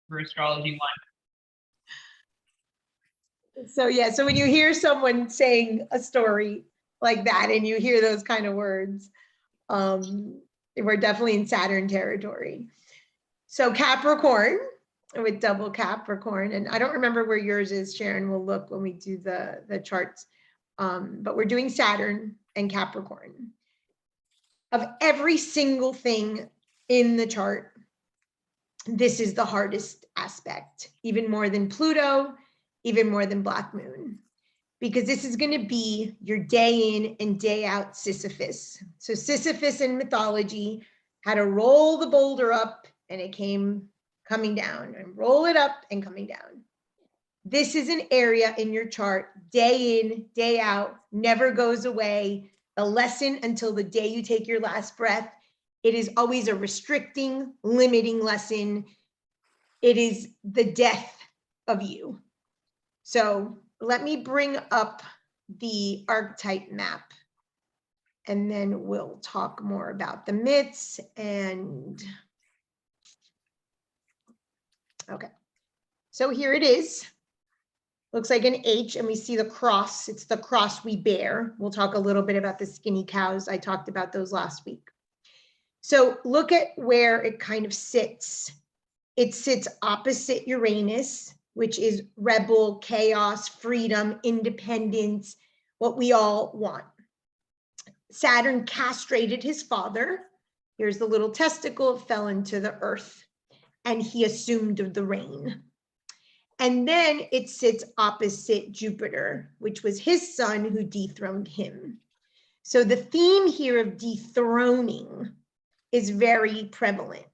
for Astrology 1. So yeah, so when you hear someone saying a story like that and you hear those kind of words, we're definitely in Saturn territory. So Capricorn with double Capricorn, and I don't remember where yours is, Sharon. We'll look when we do the charts, but we're doing Saturn and Capricorn. Of every single thing in the chart, this is the hardest aspect, even more than Pluto, even more than Black Moon, because this is going to be your day in and day out Sisyphus. So Sisyphus in mythology had to roll the boulder up and it came coming down, and roll it up and coming down. This is an area in your chart, day in, day out, never goes away. The lesson until the day you take your last breath. It is always a restricting, limiting lesson. It is the death of you. So let me bring up the archetype map, and then we'll talk more about the myths. And okay, so here it is. Looks like an H, and we see the cross. It's the cross we bear. We'll talk a little bit about the skinny cows. I talked about those last week. So look at where it kind of sits. It sits opposite Uranus, which is rebel, chaos, freedom, independence, what we all want. Saturn castrated his father. Here's the little testicle, it fell into the earth, and he assumed the reign. And then it sits opposite Jupiter, which was his son who dethroned him. So the theme here of dethroning is very prevalent.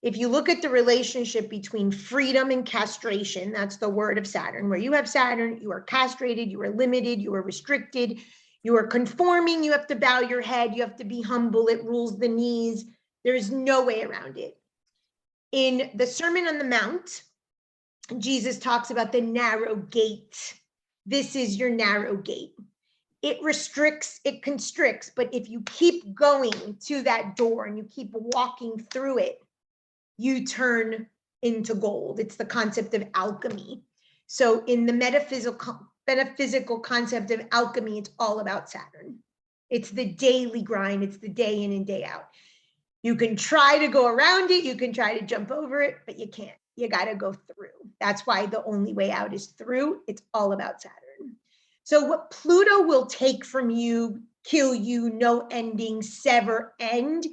If you look at the relationship between freedom and castration, that's the word of Saturn. Where you have Saturn, you are castrated, you are limited, you are restricted, you are conforming, you have to bow your head, you have to be humble, it rules the knees. There's no way around it. In the Sermon on the Mount, Jesus talks about the narrow gate. This is your narrow gate. It restricts, it constricts, but if you keep going to that door and you keep walking through it, you turn into gold. It's the concept of alchemy. So in the metaphysical concept of alchemy, it's all about Saturn. It's the daily grind. It's the day in and day out. You can try to go around it. You can try to jump over it, but you can't. You got to go through. That's why the only way out is through. It's all about Saturn. So what Pluto will take from you, kill you, no ending, sever, end,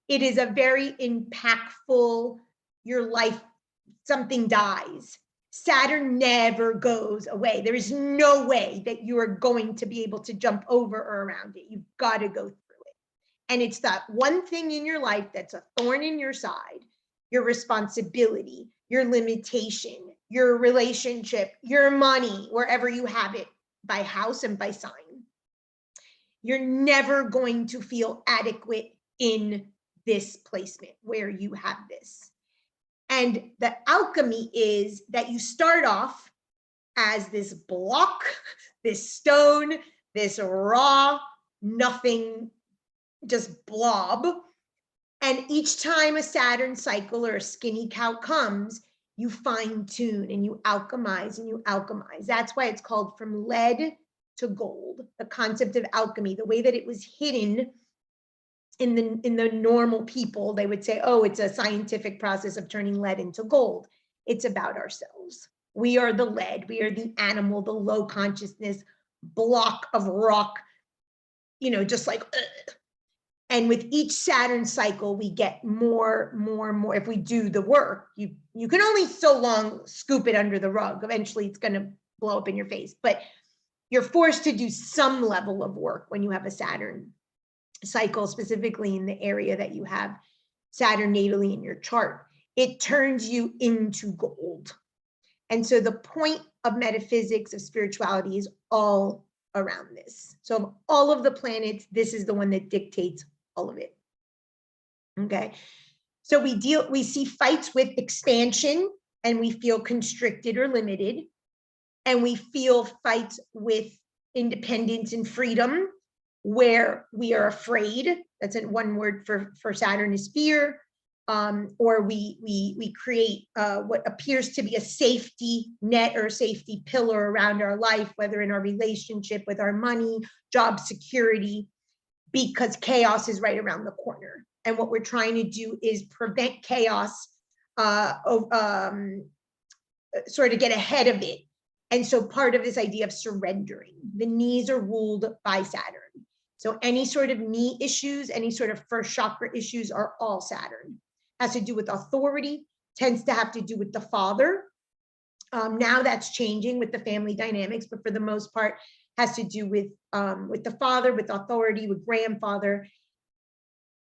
it is a very impactful, your life, something dies. Saturn never goes away. There is no way that you are going to be able to jump over or around it. You've got to go through it. And it's that one thing in your life that's a thorn in your side, your responsibility, your limitation, your relationship, your money, wherever you have it, by house and by sign. You're never going to feel adequate in this placement where you have this. And the alchemy is that you start off as this block, this stone, this raw, nothing, just blob. And each time a Saturn cycle or a skinny cow comes, you fine tune and you alchemize and you alchemize. That's why it's called from lead to gold. The concept of alchemy, the way that it was hidden in the normal people, they would say, oh, it's a scientific process of turning lead into gold. It's about ourselves. We are the lead. We are the animal, the low consciousness block of rock, you know, just like, ugh. And with each Saturn cycle, we get more. If we do the work, you can only so long scoop it under the rug. Eventually it's going to blow up in your face, but you're forced to do some level of work when you have a Saturn cycle, specifically in the area that you have Saturn natally in your chart. It turns you into gold. And so the point of metaphysics, of spirituality, is all around this. So of all of the planets, this is the one that dictates all of it. Okay. So we see fights with expansion, and we feel constricted or limited. And we feel fights with independence and freedom, where we are afraid. That's one word for Saturn is fear. or we create what appears to be a safety net or safety pillar around our life, whether in our relationship, with our money, job security, because chaos is right around the corner. And what we're trying to do is prevent chaos, sort of get ahead of it. And so part of this idea of surrendering, the knees are ruled by Saturn. So any sort of knee issues, any sort of first chakra issues are all Saturn. Has to do with authority, tends to have to do with the father. Now that's changing with the family dynamics, but for the most part, has to do with the father, with authority, with grandfather.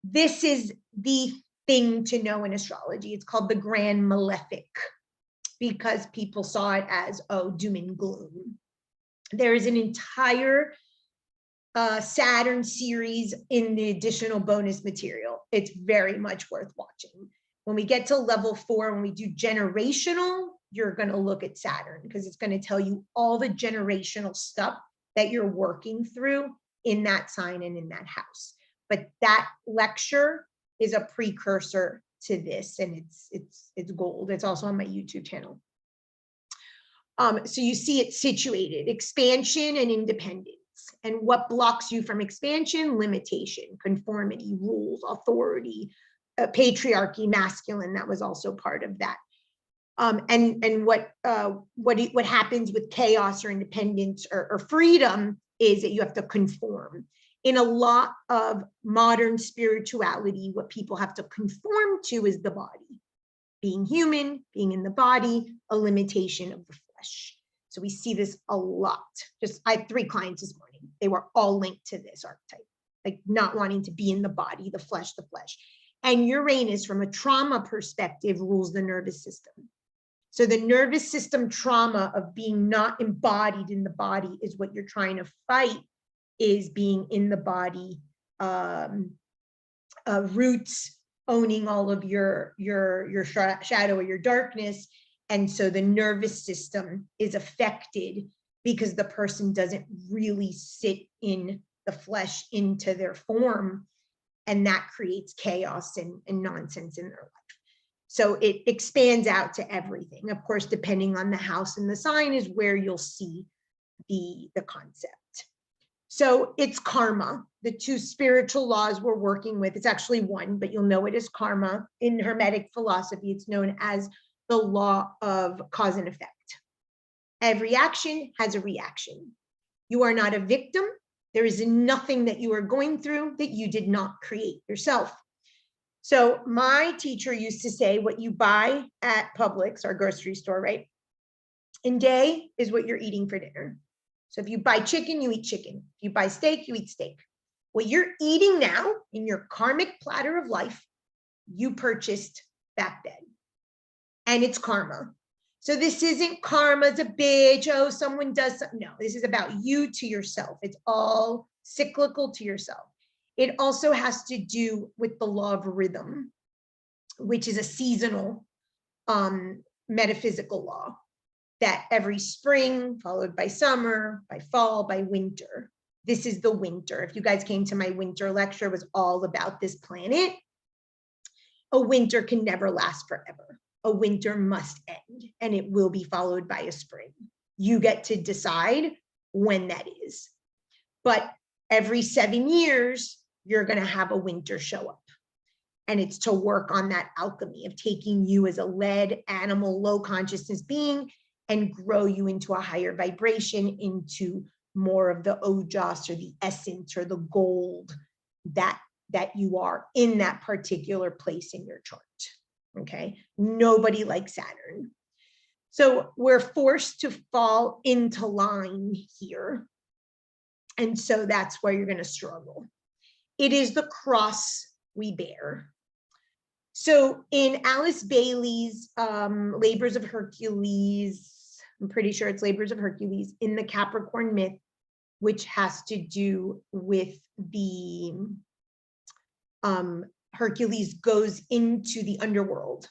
This is the thing to know in astrology. It's called the Grand Malefic, because people saw it as, oh, doom and gloom. There is an entire Saturn series in the additional bonus material. It's very much worth watching. When we get to level 4, when we do generational, you're going to look at Saturn, because it's going to tell you all the generational stuff that you're working through in that sign and in that house. But that lecture is a precursor to this, and it's gold. It's also on my YouTube channel. So you see it situated, expansion and independence. And what blocks you from expansion? Limitation, conformity, rules, authority, patriarchy, masculine. That was also part of that. And what happens with chaos or independence or freedom is that you have to conform. In a lot of modern spirituality, what people have to conform to is the body. Being human, being in the body, a limitation of the flesh. So we see this a lot. I had 3 clients this morning. They were all linked to this archetype, like not wanting to be in the body, the flesh. And Uranus, from a trauma perspective, rules the nervous system. So the nervous system trauma of being not embodied in the body is what you're trying to fight, is being in the body, roots, owning all of your shadow or your darkness. And so the nervous system is affected because the person doesn't really sit in the flesh into their form. And that creates chaos and nonsense in their life. So it expands out to everything. Of course, depending on the house and the sign is where you'll see the concept. So it's karma, the 2 spiritual laws we're working with. It's actually one, but you'll know it as karma. In Hermetic philosophy, it's known as the law of cause and effect. Every action has a reaction. You are not a victim. There is nothing that you are going through that you did not create yourself. So my teacher used to say, what you buy at Publix, our grocery store, right, in day is what you're eating for dinner. So if you buy chicken, you eat chicken. If you buy steak, you eat steak. What you're eating now in your karmic platter of life, you purchased back then. And it's karma. So this isn't karma's a bitch, oh, someone does something. No, this is about you to yourself. It's all cyclical to yourself. It also has to do with the law of rhythm, which is a seasonal metaphysical law, that every spring followed by summer, by fall, by winter. This is the winter. If you guys came to my winter lecture, it was all about this planet. A winter can never last forever. A winter must end, and it will be followed by a spring. You get to decide when that is. But every 7 years, you're going to have a winter show up. And it's to work on that alchemy of taking you as a led animal, low consciousness being and grow you into a higher vibration, into more of the ojas or the essence or the gold that you are in that particular place in your chart. Okay, nobody likes Saturn. So we're forced to fall into line here. And so that's where you're going to struggle. It is the cross we bear. So in Alice Bailey's Labors of Hercules, I'm pretty sure it's Labors of Hercules, in the Capricorn myth, which has to do with the Hercules goes into the underworld.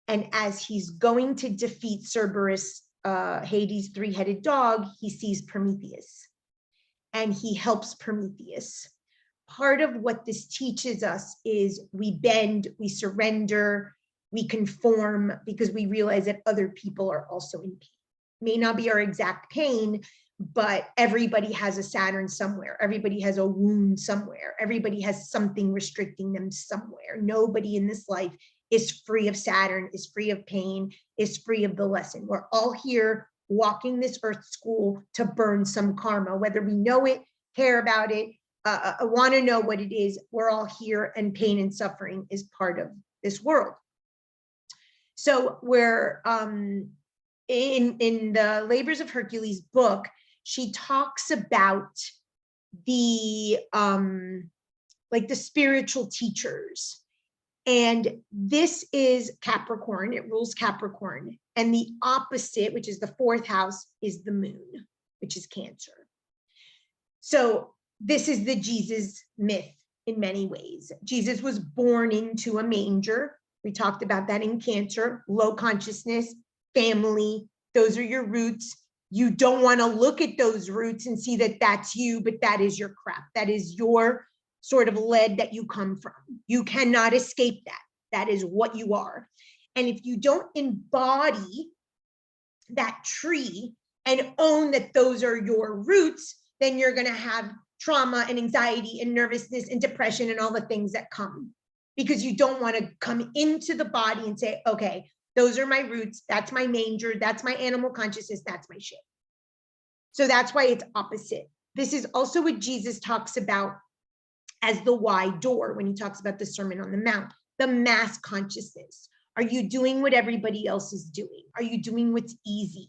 And as he's going to defeat Cerberus, Hades' 3-headed dog, he sees Prometheus. And he helps Prometheus. part of what this teaches us is we bend, we surrender, we conform, because we realize that other people are also in pain. May not be our exact pain, but everybody has a Saturn somewhere. Everybody has a wound somewhere. Everybody has something restricting them somewhere. Nobody in this life is free of Saturn, is free of pain, is free of the lesson. We're all here walking this earth school to burn some karma, whether we know it, care about it, want to know what it is. We're all here, and pain and suffering is part of this world. So we're in the Labors of Hercules book, she talks about the like the spiritual teachers. And this is Capricorn, it rules Capricorn. And the opposite, which is the 4th house, is the moon, which is Cancer. So this is the Jesus myth in many ways. Jesus was born into a manger. We talked about that in Cancer, low consciousness, family, those are your roots. You don't want to look at those roots and see that that's you, but that is your crap. That is your sort of lead that you come from. You cannot escape that. That is what you are. And if you don't embody that tree and own that those are your roots, then you're going to have trauma and anxiety and nervousness and depression and all the things that come, because you don't want to come into the body and say, okay, those are my roots. That's my manger. That's my animal consciousness. That's my shit. So that's why it's opposite. This is also what Jesus talks about as the wide door when he talks about the Sermon on the Mount, the mass consciousness. Are you doing what everybody else is doing? Are you doing what's easy?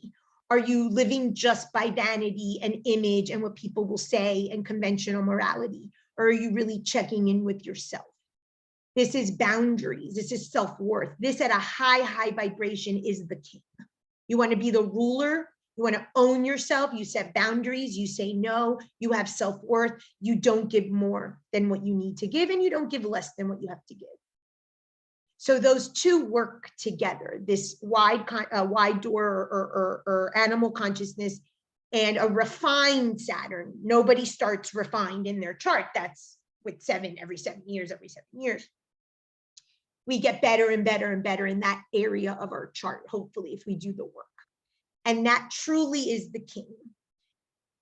Are you living just by vanity and image and what people will say and conventional morality? Or are you really checking in with yourself? This is boundaries. This is self-worth. This at a high, high vibration is the king. You want to be the ruler. You want to own yourself. You set boundaries. You say no. You have self-worth. You don't give more than what you need to give, and you don't give less than what you have to give. So those two work together, this wide door or animal consciousness and a refined Saturn. Nobody starts refined in their chart. That's with every 7 years. We get better and better and better in that area of our chart, hopefully, if we do the work. And that truly is the king.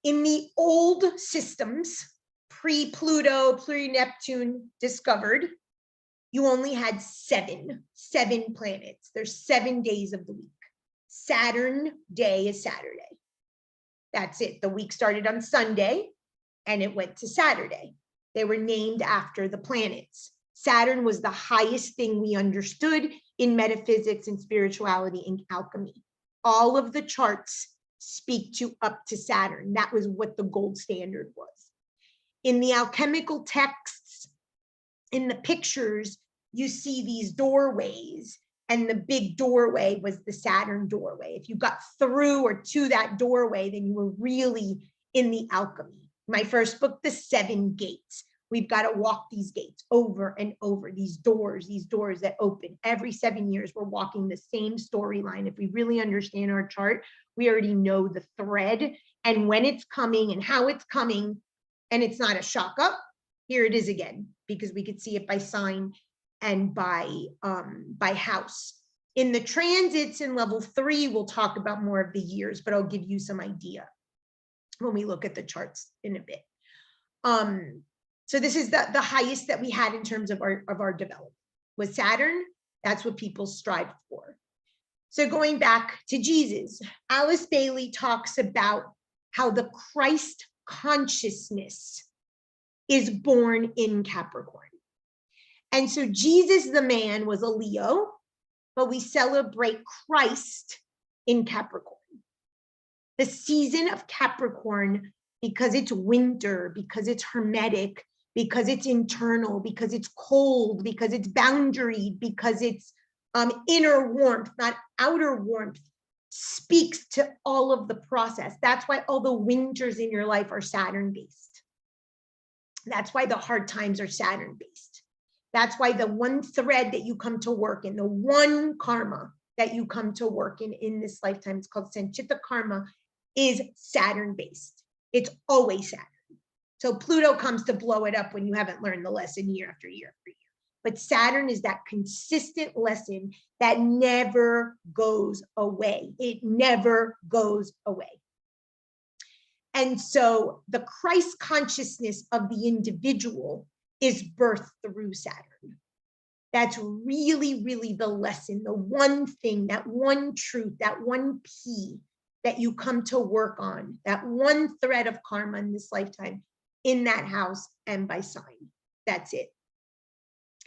In the old systems, pre-Pluto, pre-Neptune discovered, you only had seven planets. There's 7 days of the week. Saturn day is Saturday. That's it. The week started on Sunday and it went to Saturday. They were named after the planets. Saturn was the highest thing we understood in metaphysics and spirituality and alchemy. All of the charts speak to up to Saturn. That was what the gold standard was. In the alchemical texts, in the pictures, you see these doorways, and the big doorway was the Saturn doorway. If you got through or to that doorway, then you were really in the alchemy. My first book, The 7 Gates. We've got to walk these gates over and over, these doors that open. Every 7 years, we're walking the same storyline. If we really understand our chart, we already know the thread and when it's coming and how it's coming. And it's not a shock up. Here it is again, because we could see it by sign and by house. In the transits in level 3, we'll talk about more of the years, but I'll give you some idea when we look at the charts in a bit. So this is the highest that we had in terms of our development. With Saturn, that's what people strive for. So going back to Jesus, Alice Bailey talks about how the Christ consciousness is born in Capricorn. And so Jesus, the man, was a Leo, but we celebrate Christ in Capricorn. The season of Capricorn, because it's winter, because it's hermetic, because it's internal, because it's cold, because it's boundaried, because it's inner warmth, not outer warmth, speaks to all of the process. That's why all the winters in your life are Saturn-based. That's why the hard times are Saturn-based. That's why the one thread that you come to work in, the one karma that you come to work in this lifetime, it's called Sanchita karma, is Saturn-based. It's always Saturn. So Pluto comes to blow it up when you haven't learned the lesson year after year after year. But Saturn is that consistent lesson that never goes away. It never goes away. And so the Christ consciousness of the individual is birthed through Saturn. That's really, really the lesson, the one thing, that one truth, that one P that you come to work on, that one thread of karma in this lifetime in that house and by sign. That's it.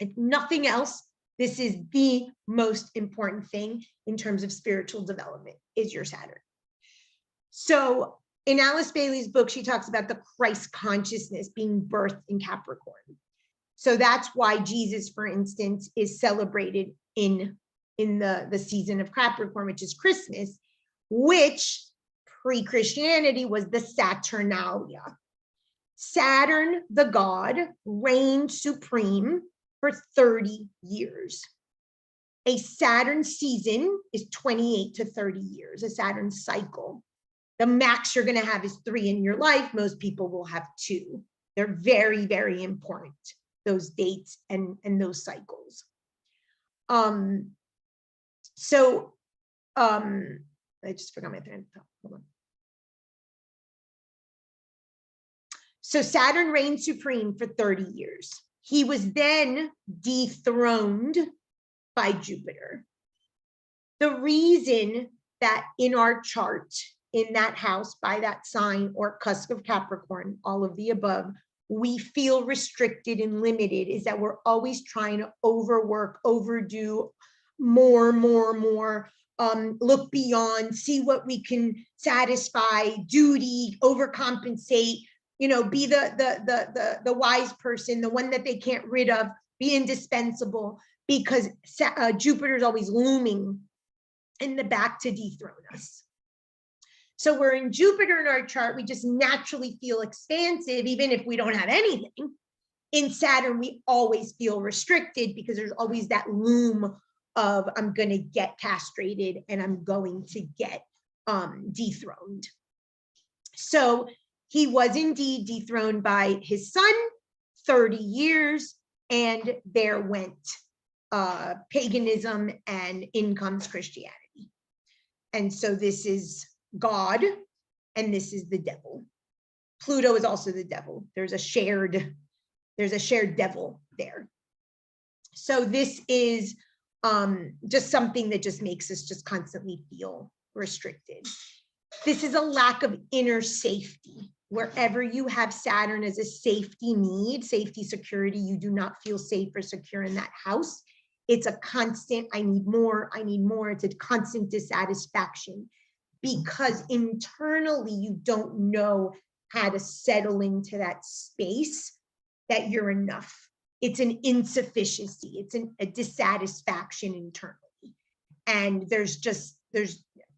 If nothing else, this is the most important thing in terms of spiritual development, is your Saturn. So in Alice Bailey's book, she talks about the Christ consciousness being birthed in Capricorn. So that's why Jesus, for instance, is celebrated in the season of Capricorn, which is Christmas, which pre-Christianity was the Saturnalia. Saturn, the god, reigned supreme for 30 years. A Saturn season is 28 to 30 years, a Saturn cycle. The max you're going to have is 3 in your life. Most people will have 2. They're very, very important, those dates and those cycles. I just forgot my thread. Hold on. So Saturn reigned supreme for 30 years. He was then dethroned by Jupiter. The reason that in our chart, in that house, by that sign or cusp of Capricorn, all of the above, we feel restricted and limited is that we're always trying to overwork, overdo, more, look beyond, see what we can satisfy, duty, overcompensate, be the wise person, the one that they can't rid of, be indispensable, because Jupiter's always looming in the back to dethrone us. So we're in Jupiter in our chart, we just naturally feel expansive, even if we don't have anything. In Saturn, we always feel restricted because there's always that loom of I'm going to get castrated and I'm going to get dethroned. So he was indeed dethroned by his son, 30 years, and there went paganism and in comes Christianity. And so this is God, and this is the devil. Pluto is also the devil. There's a shared devil there. So this is just something that just makes us just constantly feel restricted. This is a lack of inner safety. Wherever you have Saturn as a safety need, safety, security, you do not feel safe or secure in that house. It's a constant, I need more, I need more. It's a constant dissatisfaction because internally you don't know how to settle into that space that you're enough. It's an insufficiency. It's a dissatisfaction internally. And there's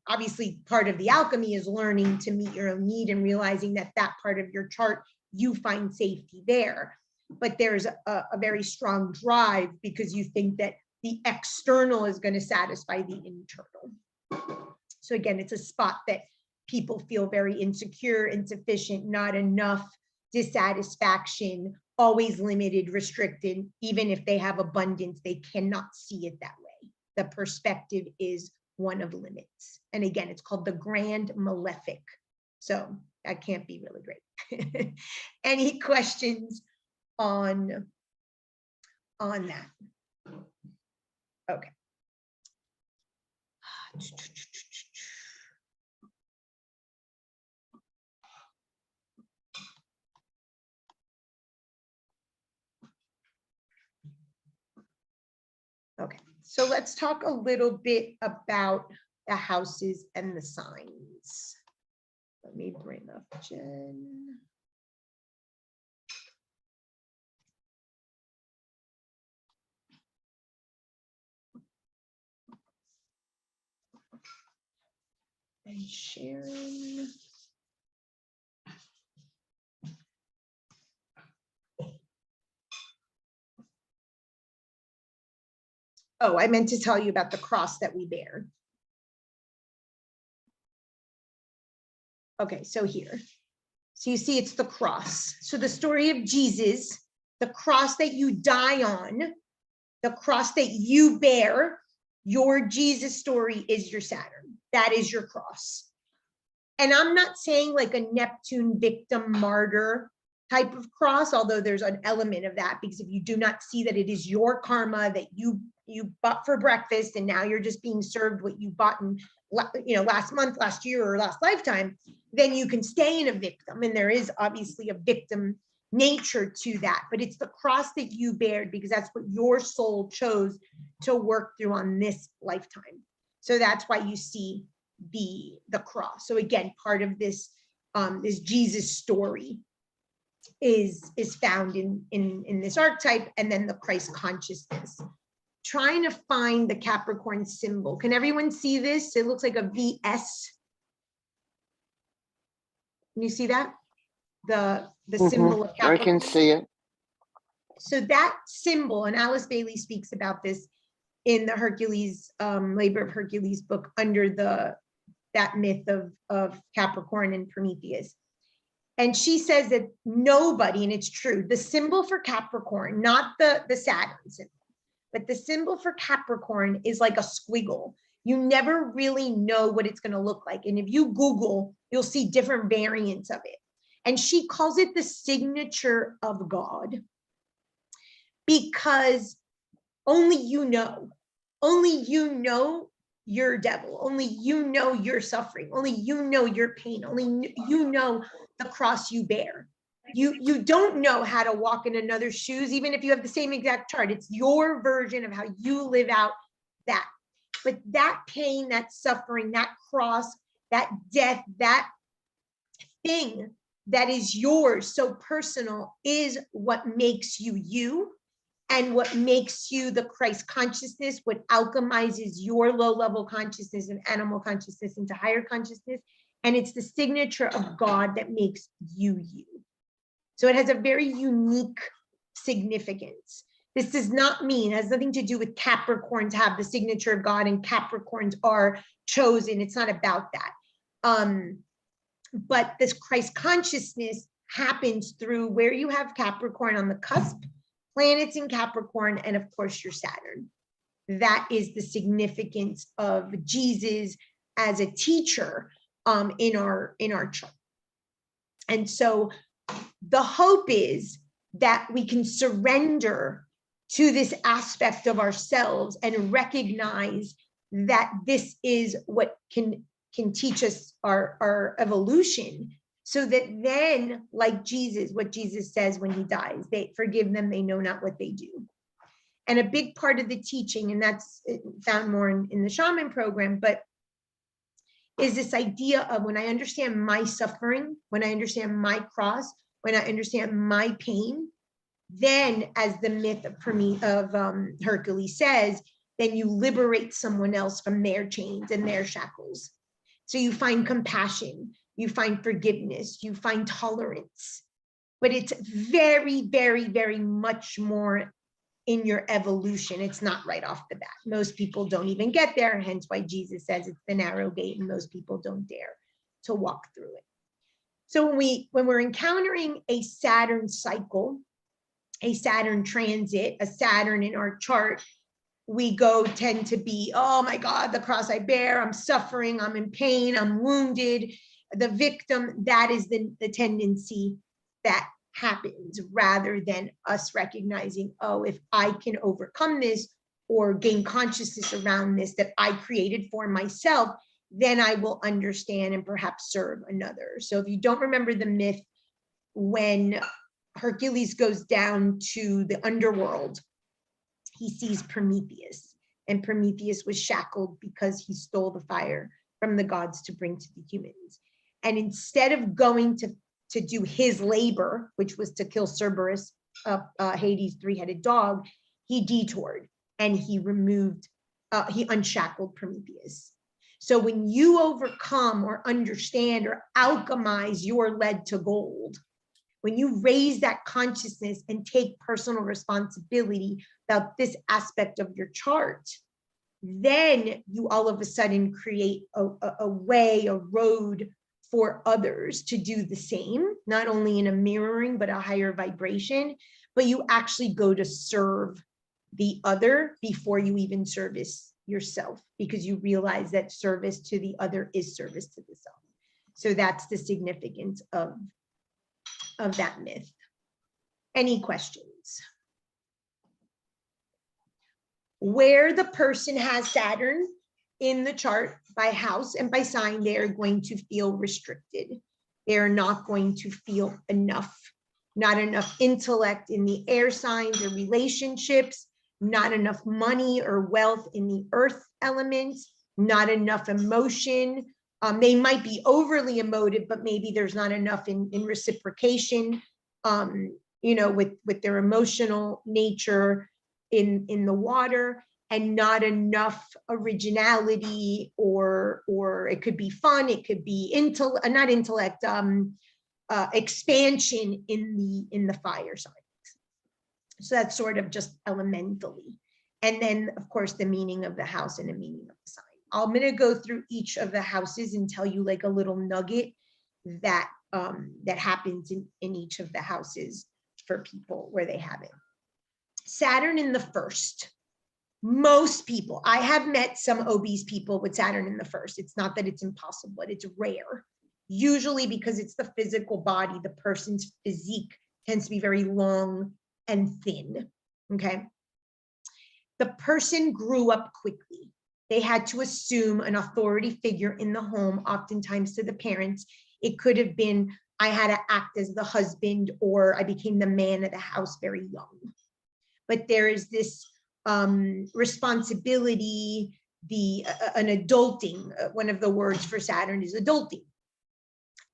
obviously part of the alchemy is learning to meet your own need and realizing that that part of your chart, you find safety there. But there's a very strong drive because you think that the external is going to satisfy the internal. So again, it's a spot that people feel very insecure, insufficient, not enough, dissatisfaction, always limited, restricted. Even if they have abundance, they cannot see it that way. The perspective is one of limits. And again, it's called the Grand Malefic. So that can't be really great. Any questions on that? Okay. Okay, so let's talk a little bit about the houses and the signs. Let me bring up Jen. And Sharon. Oh, I meant to tell you about the cross that we bear. Okay, so here. So you see, it's the cross. So the story of Jesus, the cross that you die on, the cross that you bear, your Jesus story is your Saturn. That is your cross. And I'm not saying like a Neptune victim martyr type of cross, although there's an element of that, because if you do not see that it is your karma that you bought for breakfast and now you're just being served what you bought in, last month, last year, or last lifetime, then you can stay in a victim. And there is obviously a victim nature to that, but it's the cross that you bared because that's what your soul chose to work through on this lifetime. So that's why you see the cross. So again, part of this this Jesus story is found in this archetype, and then the Christ consciousness. Trying to find the Capricorn symbol. Can everyone see this? It looks like a VS. Can you see that? The symbol of Capricorn. I can see it. So that symbol, and Alice Bailey speaks about this in the Hercules, Labor of Hercules book, under that myth of Capricorn and Prometheus. And she says that nobody, and it's true, the symbol for Capricorn, not the Saturn symbol, but the symbol for Capricorn is like a squiggle. You never really know what it's going to look like. And if you Google, you'll see different variants of it. And she calls it the signature of God, because only you know your devil, only you know your suffering, only you know your pain, only you know the cross you bear. You don't know how to walk in another's shoes, even if you have the same exact chart. It's your version of how you live out that. But that pain, that suffering, that cross, that death, that thing that is yours, so personal, is what makes you you, and what makes you the Christ consciousness, what alchemizes your low-level consciousness and animal consciousness into higher consciousness. And it's the signature of God that makes you you. So it has a very unique significance. This does not mean, it has nothing to do with Capricorns have the signature of God and Capricorns are chosen. It's not about that. But this Christ consciousness happens through where you have Capricorn on the cusp, planets in Capricorn, and of course your Saturn. That is the significance of Jesus as a teacher in our chart. And so the hope is that we can surrender to this aspect of ourselves and recognize that this is what can teach us our evolution, so that then, like Jesus, what Jesus says when he dies, they forgive them, they know not what they do. And a big part of the teaching, and that's found more in the shaman program, but is this idea of, when I understand my suffering, when I understand my cross, when I understand my pain, then, as the myth of Hercules says, then you liberate someone else from their chains and their shackles. So you find compassion, you find forgiveness, you find tolerance, but it's very, very, very much more in your evolution. It's not right off the bat. Most people don't even get there, hence why Jesus says it's the narrow gate, and most people don't dare to walk through it. So when we're encountering a Saturn cycle, a Saturn transit, a Saturn in our chart, we tend to be, oh my God, the cross I bear, I'm suffering, I'm in pain, I'm wounded, the victim. That is the tendency that happens, rather than us recognizing, oh, if I can overcome this or gain consciousness around this that I created for myself, then I will understand and perhaps serve another. So if you don't remember the myth, when Hercules goes down to the underworld, he sees Prometheus, and Prometheus was shackled because he stole the fire from the gods to bring to the humans. And instead of going to do his labor, which was to kill Cerberus, Hades' three-headed dog, he detoured and he unshackled Prometheus. So when you overcome or understand or alchemize your lead to gold, when you raise that consciousness and take personal responsibility about this aspect of your chart, then you all of a sudden create a way, a road for others to do the same, not only in a mirroring, but a higher vibration, but you actually go to serve the other before you even service yourself, because you realize that service to the other is service to the self. So that's the significance of that myth. Any questions? Where the person has Saturn in the chart by house and by sign, they are going to feel restricted. They are not going to feel enough, not enough intellect in the air signs or relationships, not enough money or wealth in the earth elements, not enough emotion. They might be overly emotive, but maybe there's not enough in reciprocation, with their emotional nature in the water, and not enough originality, or it could be fun, it could be expansion in the fire signs. So that's sort of just elementally. And then, of course, the meaning of the house and the meaning of the sign. I'm going to go through each of the houses and tell you like a little nugget that happens in each of the houses for people where they have it. Saturn in the first. Most people, I have met some obese people with Saturn in the first. It's not that it's impossible, but it's rare. Usually because it's the physical body, the person's physique tends to be very long and thin, okay? The person grew up quickly. They had to assume an authority figure in the home, oftentimes to the parents. It could have been, I had to act as the husband, or I became the man of the house very young. But there is this responsibility, an adulting. One of the words for Saturn is adulting.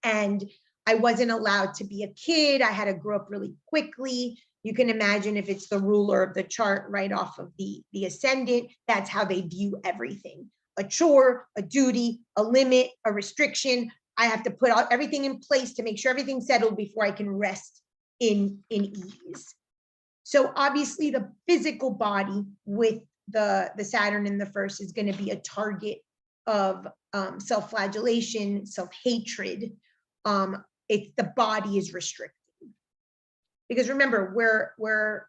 And I wasn't allowed to be a kid. I had to grow up really quickly. You can imagine if it's the ruler of the chart right off of the ascendant, that's how they view everything. A chore, a duty, a limit, a restriction. I have to put out everything in place to make sure everything's settled before I can rest in ease. So obviously the physical body with the Saturn in the first is going to be a target of self-flagellation, self-hatred. It's the body is restricted. Because remember, we're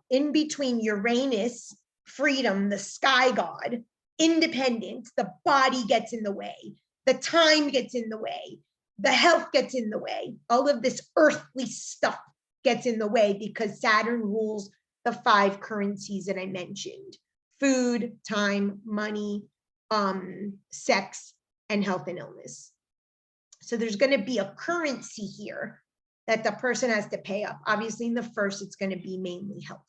in between Uranus, freedom, the sky god, independence, the body gets in the way, the time gets in the way, the health gets in the way, all of this earthly stuff gets in the way because Saturn rules the 5 currencies that I mentioned: food, time, money, sex, and health and illness. So there's going to be a currency here that the person has to pay up. Obviously, in the first, it's going to be mainly health.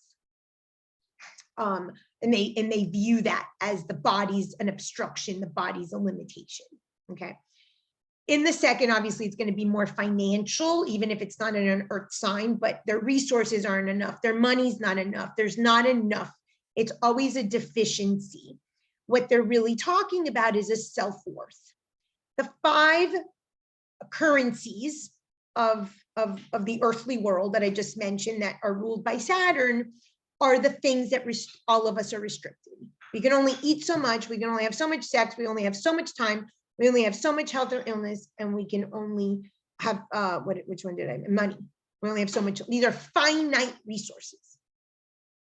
And they view that as the body's an obstruction, the body's a limitation. Okay. In the second, obviously, it's going to be more financial, even if it's not in an earth sign, but their resources aren't enough. Their money's not enough. There's not enough. It's always a deficiency. What they're really talking about is a self-worth. The 5 currencies of the earthly world that I just mentioned that are ruled by Saturn are the things that all of us are restricted. We can only eat so much. We can only have so much sex. We only have so much time. We only have so much health or illness, and we can only have which one did I? Money. We only have so much. These are finite resources.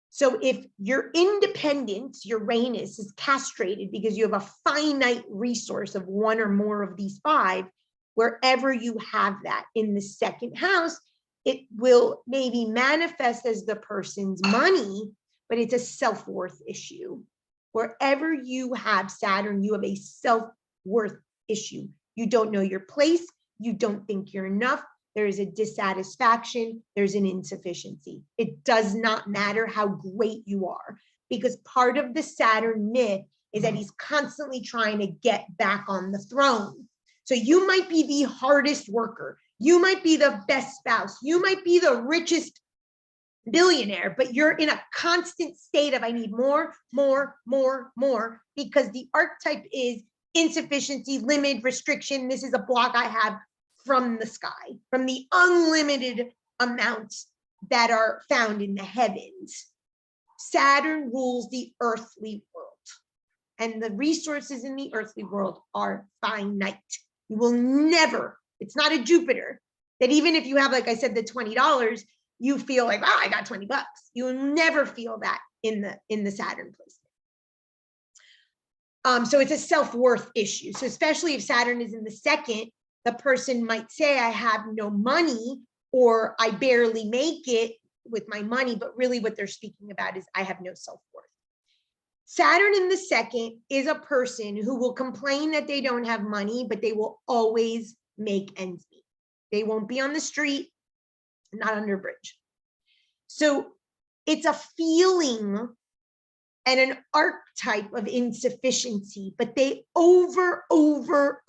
So if your independence, Uranus, is castrated because you have a finite resource of one or more of these 5, wherever you have that in the second house, it will maybe manifest as the person's money, but it's a self-worth issue. Wherever you have Saturn, you have a self-worth issue. You don't know your place. You don't think you're enough. There is a dissatisfaction. There's an insufficiency. It does not matter how great you are, because part of the Saturn myth is that he's constantly trying to get back on the throne. So you might be the hardest worker. You might be the best spouse. You might be the richest billionaire, but you're in a constant state of, I need more, more, more, more, because the archetype is insufficiency, limit, restriction. This is a block I have from the sky, from the unlimited amounts that are found in the heavens. Saturn rules the earthly world, and the resources in the earthly world are finite. You will never, it's not a Jupiter, that even if you have, like I said, the $20, you feel like, oh, I got 20 bucks. You will never feel that in the Saturn placement. So it's a self-worth issue. So especially if Saturn is in the second, the person might say, I have no money, or I barely make it with my money, but really what they're speaking about is I have no self-worth. Saturn in the second is a person who will complain that they don't have money, but they will always make ends meet. They won't be on the street, not under a bridge. So it's a feeling and an archetype of insufficiency, but they overwork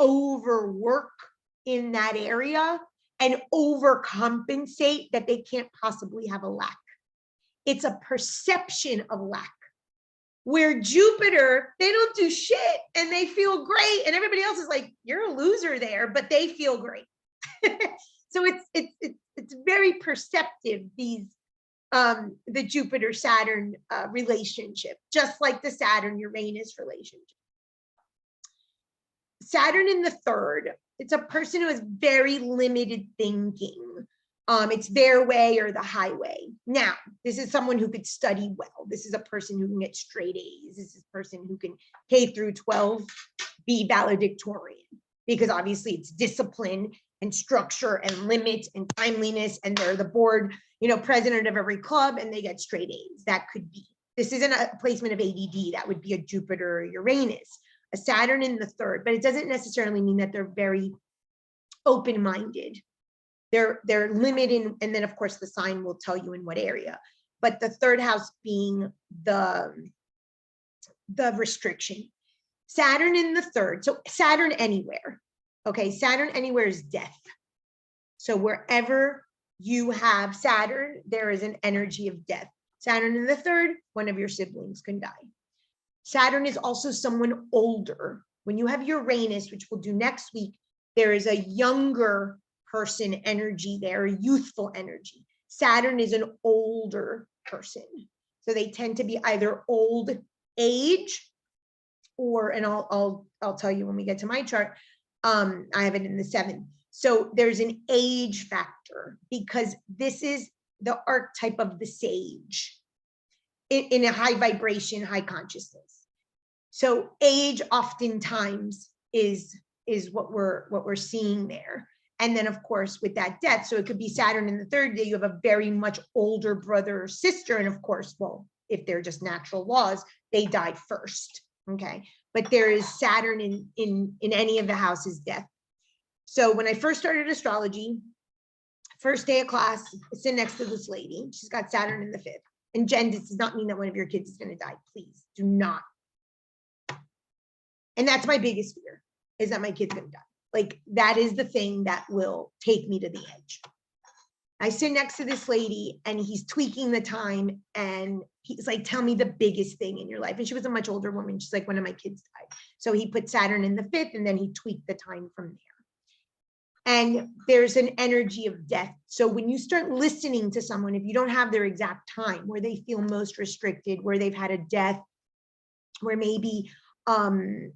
in that area and overcompensate that they can't possibly have a lack. It's a perception of lack. Where Jupiter, they don't do shit and they feel great, and everybody else is like, you're a loser there, but they feel great. So it's very perceptive, these the Jupiter Saturn relationship, just like the Saturn Uranus relationship. Saturn in the third, it's a person who has very limited thinking. It's their way or the highway. Now, this is someone who could study well. This is a person who can get straight A's. This is a person who can K through 12 be valedictorian, because obviously it's discipline and structure and limits and timeliness, and they're the board, president of every club, and they get straight A's. That could be. This isn't a placement of ADD. That would be a Jupiter or Uranus, a Saturn in the third, but it doesn't necessarily mean that they're very open-minded. They're limited, and then of course the sign will tell you in what area, but the third house being the restriction. Saturn in the third, so Saturn anywhere. Okay, Saturn anywhere is death. So wherever you have Saturn, there is an energy of death. Saturn in the third, one of your siblings can die. Saturn is also someone older. When you have Uranus, which we'll do next week, there is a younger person energy there, a youthful energy. Saturn is an older person. So they tend to be either old age or, and I'll tell you when we get to my chart, I have it in the 7th. So there's an age factor, because this is the archetype of the sage in a high vibration, high consciousness. So age oftentimes is what we're seeing there. And then of course with that death, so it could be Saturn in the third day, you have a very much older brother or sister. And of course, well, if they're just natural laws, they died first. Okay. But there is Saturn in any of the houses death. So when I first started astrology, first day of class, I sit next to this lady. She's got Saturn in the 5th. And Jen, this does not mean that one of your kids is going to die. Please do not. And that's my biggest fear, is that my kid's going to die. Like, that is the thing that will take me to the edge. I sit next to this lady and he's tweaking the time, and he's like, tell me the biggest thing in your life. And she was a much older woman. She's like, one of my kids died. So he put Saturn in the 5th, and then he tweaked the time from there. And there's an energy of death. So when you start listening to someone, if you don't have their exact time, where they feel most restricted, where they've had a death, where maybe someone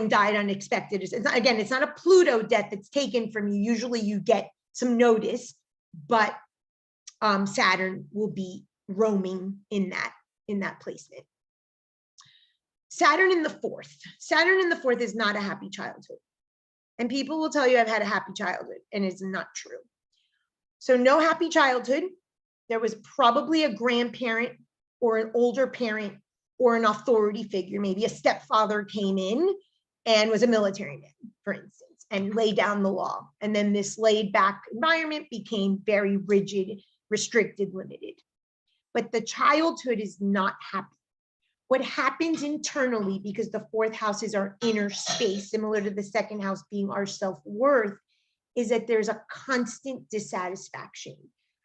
died unexpected. It's not a Pluto death that's taken from you. Usually you get some notice, but Saturn will be roaming in that placement. Saturn in the 4th. Saturn in the 4th is not a happy childhood. And people will tell you I've had a happy childhood, and it's not true. So no happy childhood. There was probably a grandparent or an older parent or an authority figure, maybe a stepfather came in and was a military man, for instance, and laid down the law. And then this laid back environment became very rigid, restricted, limited. But the childhood is not happy. What happens internally, because the 4th house is our inner space, similar to the 2nd house being our self-worth, is that there's a constant dissatisfaction,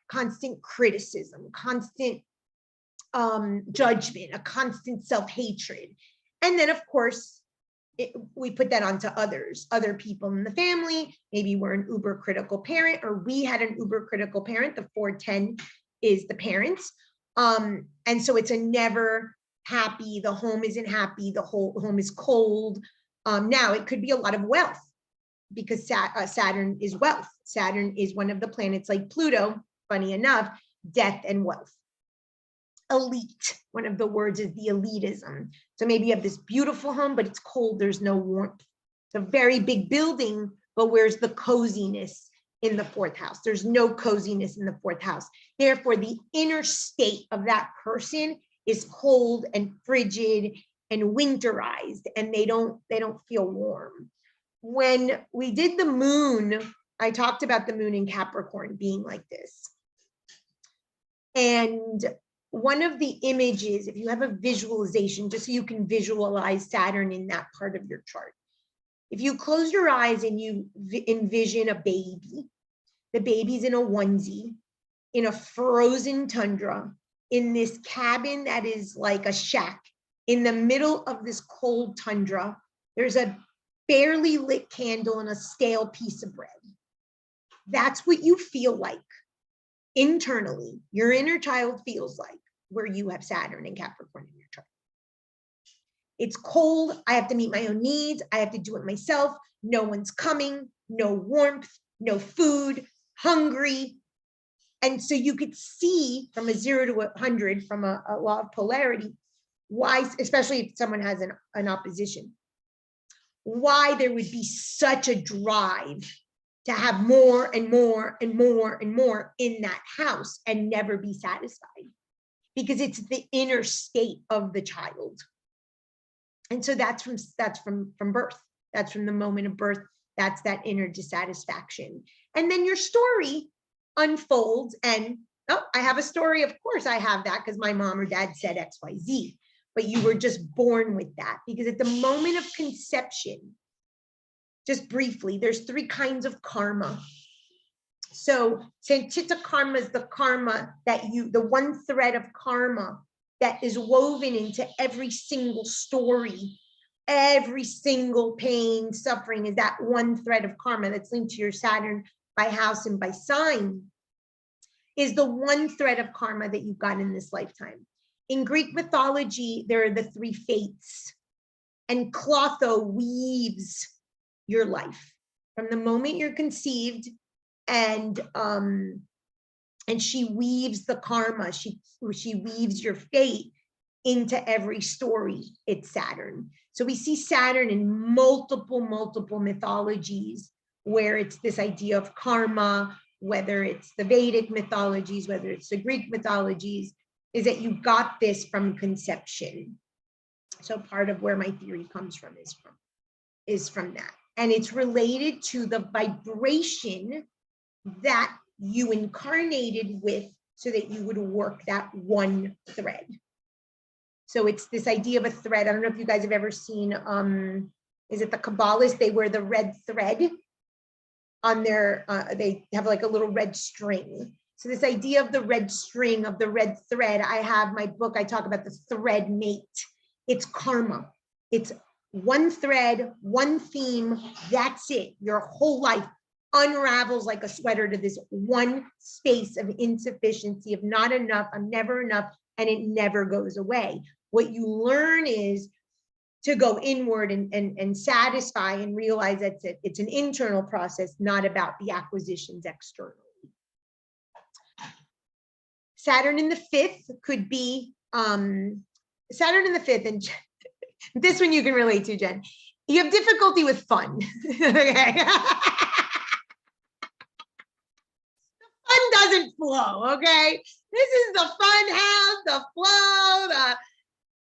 constant criticism, constant judgment, a constant self-hatred. And then of course, we put that onto other people in the family. Maybe we're an uber critical parent, or we had an uber critical parent. The 410 is the parents. And so it's a never happy, the home isn't happy, the whole home is cold. Now, it could be a lot of wealth because Saturn is wealth. Saturn is one of the planets like Pluto, funny enough, death and wealth. Elite, one of the words is the elitism. So maybe you have this beautiful home, but it's cold, there's no warmth. It's a very big building, but where's the coziness in the fourth house? There's no coziness in the fourth house. Therefore, the inner state of that person is cold and frigid and winterized, and they don't feel warm. When we did the moon, I talked about the moon in Capricorn being like this. And one of the images, if you have a visualization, just so you can visualize Saturn in that part of your chart. If you close your eyes and you envision a baby, the baby's in a onesie, in a frozen tundra, in this cabin that is like a shack, in the middle of this cold tundra, there's a barely lit candle and a stale piece of bread. That's what you feel like internally. Your inner child feels like where you have Saturn and Capricorn in your chart. It's cold. I have to meet my own needs. I have to do it myself. No one's coming, no warmth, no food, hungry. And so you could see from a 0 to 100, from a law of polarity, why, especially if someone has an opposition, why there would be such a drive to have more and more and more and more in that house and never be satisfied, because it's the inner state of the child. And so that's from birth. That's from the moment of birth. That's that inner dissatisfaction. And then your story unfolds, and oh, I have a story. Of course I have that because my mom or dad said XYZ, but you were just born with that, because at the moment of conception, just briefly, there's 3 kinds of karma. So Sanchita karma is the karma that the one thread of karma that is woven into every single story, every single pain, suffering, is that one thread of karma that's linked to your Saturn by house and by sign, is the one thread of karma that you've got in this lifetime. In Greek mythology, there are the 3 fates, and Clotho weaves your life from the moment you're conceived, and she weaves the karma, she weaves your fate into every story. It's Saturn. So we see Saturn in multiple mythologies, where it's this idea of karma, whether it's the Vedic mythologies, whether it's the Greek mythologies, is that you got this from conception. So part of where my theory comes from is from that. And it's related to the vibration that you incarnated with, so that you would work that one thread. So it's this idea of a thread. I don't know if you guys have ever seen, is it the Kabbalists? They wear the red thread on their, they have like a little red string. So this idea of the red string, of the red thread, I have my book, I talk about the thread mate. It's karma. It's one thread, one theme, that's it. Your whole life unravels like a sweater to this one space of insufficiency, of not enough, I'm never enough, and it never goes away. What you learn is to go inward and satisfy and realize that it's an internal process, not about the acquisitions externally. Saturn in the 5th could be, Saturn in the 5th, and this one you can relate to, Jen. You have difficulty with fun. Okay. Fun doesn't flow, okay? This is the fun house, the flow, the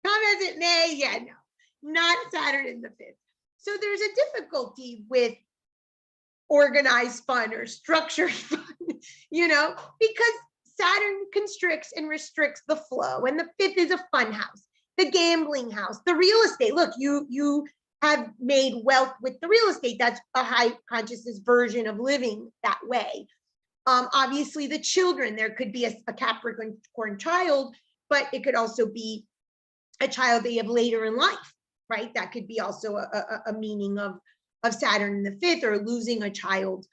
come as it may. Yeah, no, not Saturn in the 5th. So there's a difficulty with organized fun or structured fun, you know, because Saturn constricts and restricts the flow. And the 5th is a fun house, the gambling house, the real estate. Look, you have made wealth with the real estate. That's a high consciousness version of living that way. Obviously the children, there could be a Capricorn child, but it could also be a child that you have later in life, right? That could be also a meaning of Saturn in the 5th, or losing a child,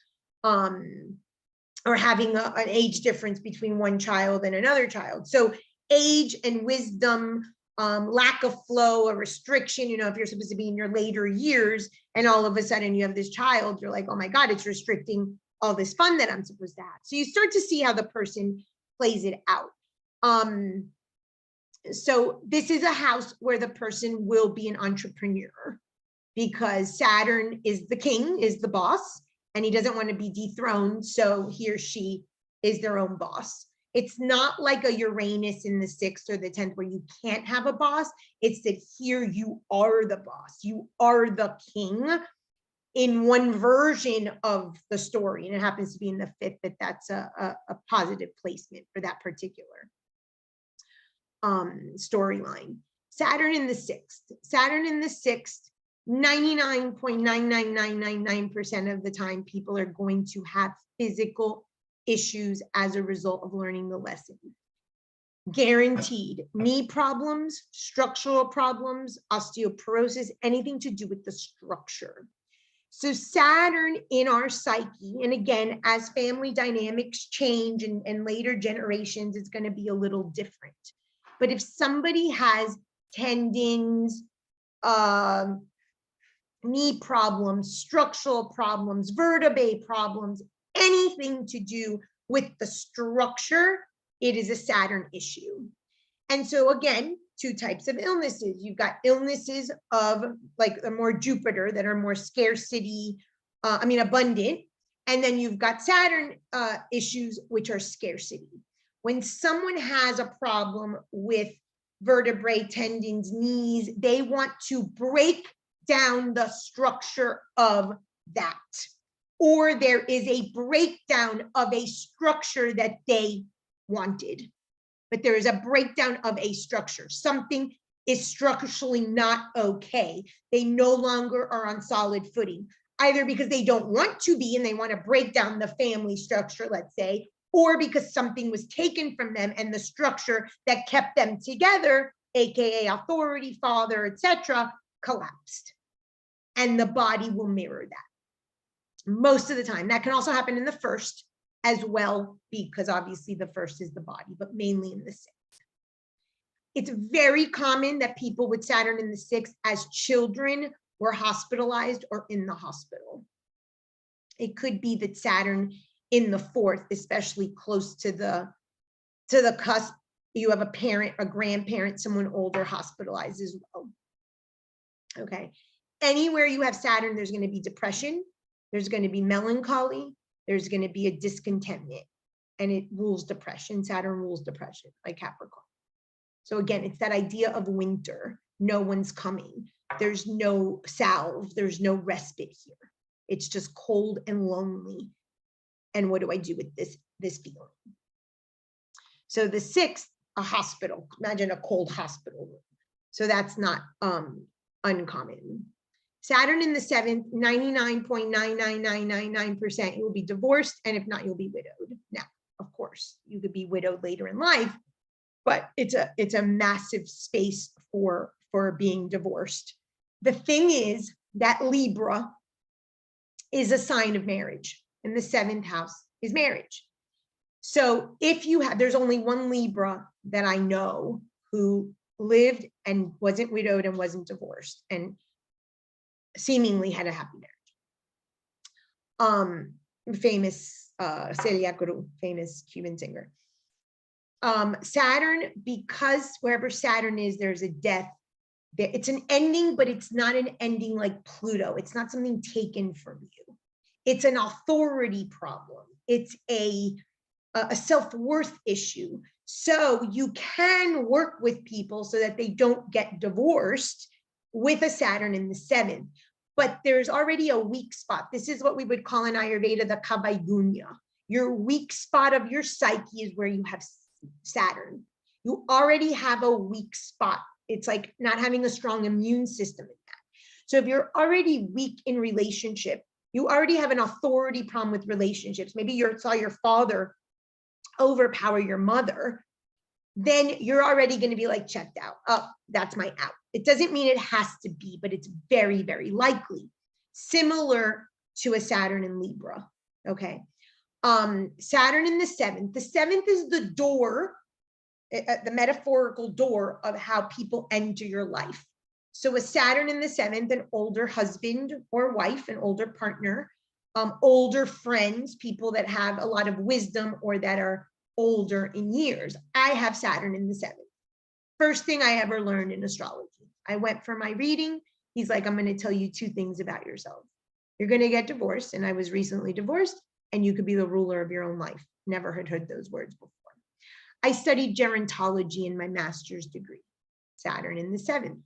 or having an age difference between one child and another child. So age and wisdom, lack of flow, a restriction. You know, if you're supposed to be in your later years and all of a sudden you have this child, you're like, oh my God, it's restricting all this fun that I'm supposed to have. So you start to see how the person plays it out. So this is a house where the person will be an entrepreneur, because Saturn is the king, is the boss, and he doesn't want to be dethroned. So he or she is their own boss. It's not like a Uranus in the 6th or the 10th where you can't have a boss. It's that here you are the boss. You are the king in one version of the story. And it happens to be in the 5th that that's a positive placement for that particular storyline. Saturn in the 6th. Saturn in the 6th, 99.99999% of the time, people are going to have physical issues as a result of learning the lesson. Guaranteed. Knee problems, structural problems, osteoporosis, anything to do with the structure. So Saturn in our psyche, and again, as family dynamics change and later generations, it's going to be a little different. But if somebody has tendons, knee problems, structural problems, vertebrae problems, anything to do with the structure, it is a Saturn issue. And so again, two types of illnesses. You've got illnesses of like a more Jupiter that are more scarcity, abundant. And then you've got Saturn issues, which are scarcity. When someone has a problem with vertebrae, tendons, knees, they want to break down the structure of that. Or there is a breakdown of a structure that they wanted. But there is a breakdown of a structure. Something is structurally not okay. They no longer are on solid footing, either because they don't want to be and they want to break down the family structure, let's say, or because something was taken from them and the structure that kept them together, aka authority, father, etc., collapsed. And the body will mirror that most of the time. That can also happen in the 1st as well, because obviously the 1st is the body, but mainly in the 6th. It's very common that people with Saturn in the 6th as children were hospitalized or in the hospital. It could be that Saturn in the 4th, especially close to the cusp, you have a parent, a grandparent, someone older hospitalized as well. Okay. Anywhere you have Saturn, there's going to be depression, there's going to be melancholy, there's going to be a discontentment, and it rules depression. Saturn rules depression, like Capricorn. So again, it's that idea of winter. No one's coming. There's no salve. There's no respite here. It's just cold and lonely. And what do I do with this feeling? So the 6th, a hospital. Imagine a cold hospital room. So that's not uncommon. Saturn in the 7th, 99.99999%, you'll be divorced, and if not, you'll be widowed. Now, of course, you could be widowed later in life, but it's a massive space for being divorced. The thing is that Libra is a sign of marriage, and the 7th house is marriage. So if you have, there's only one Libra that I know who lived and wasn't widowed and wasn't divorced, and seemingly had a happy marriage. Famous Celia Cruz, famous Cuban singer. Saturn, because wherever Saturn is, there's a death. It's an ending, but it's not an ending like Pluto. It's not something taken from you. It's an authority problem. It's a self-worth issue. So you can work with people so that they don't get divorced with a Saturn in the 7th, but there's already a weak spot. This is what we would call in Ayurveda the Kavaigunya. Your weak spot of your psyche is where you have Saturn. You already have a weak spot. It's like not having a strong immune system in that. So if you're already weak in relationship, you already have an authority problem with relationships. Maybe you saw your father overpower your mother, then you're already going to be like checked out. Oh, that's my out. It doesn't mean it has to be, but it's very, very likely. Similar to a Saturn in Libra. Okay. Saturn in the 7th. The 7th is the door the metaphorical door of how people enter your life. So with Saturn in the 7th, an older husband or wife, an older partner, older friends, people that have a lot of wisdom or that are older in years. I have Saturn in the 7th. First thing I ever learned in astrology. I went for my reading. He's like, I'm going to tell you 2 things about yourself. You're going to get divorced, and I was recently divorced, and you could be the ruler of your own life. Never had heard those words before. I studied gerontology in my master's degree. Saturn in the 7th.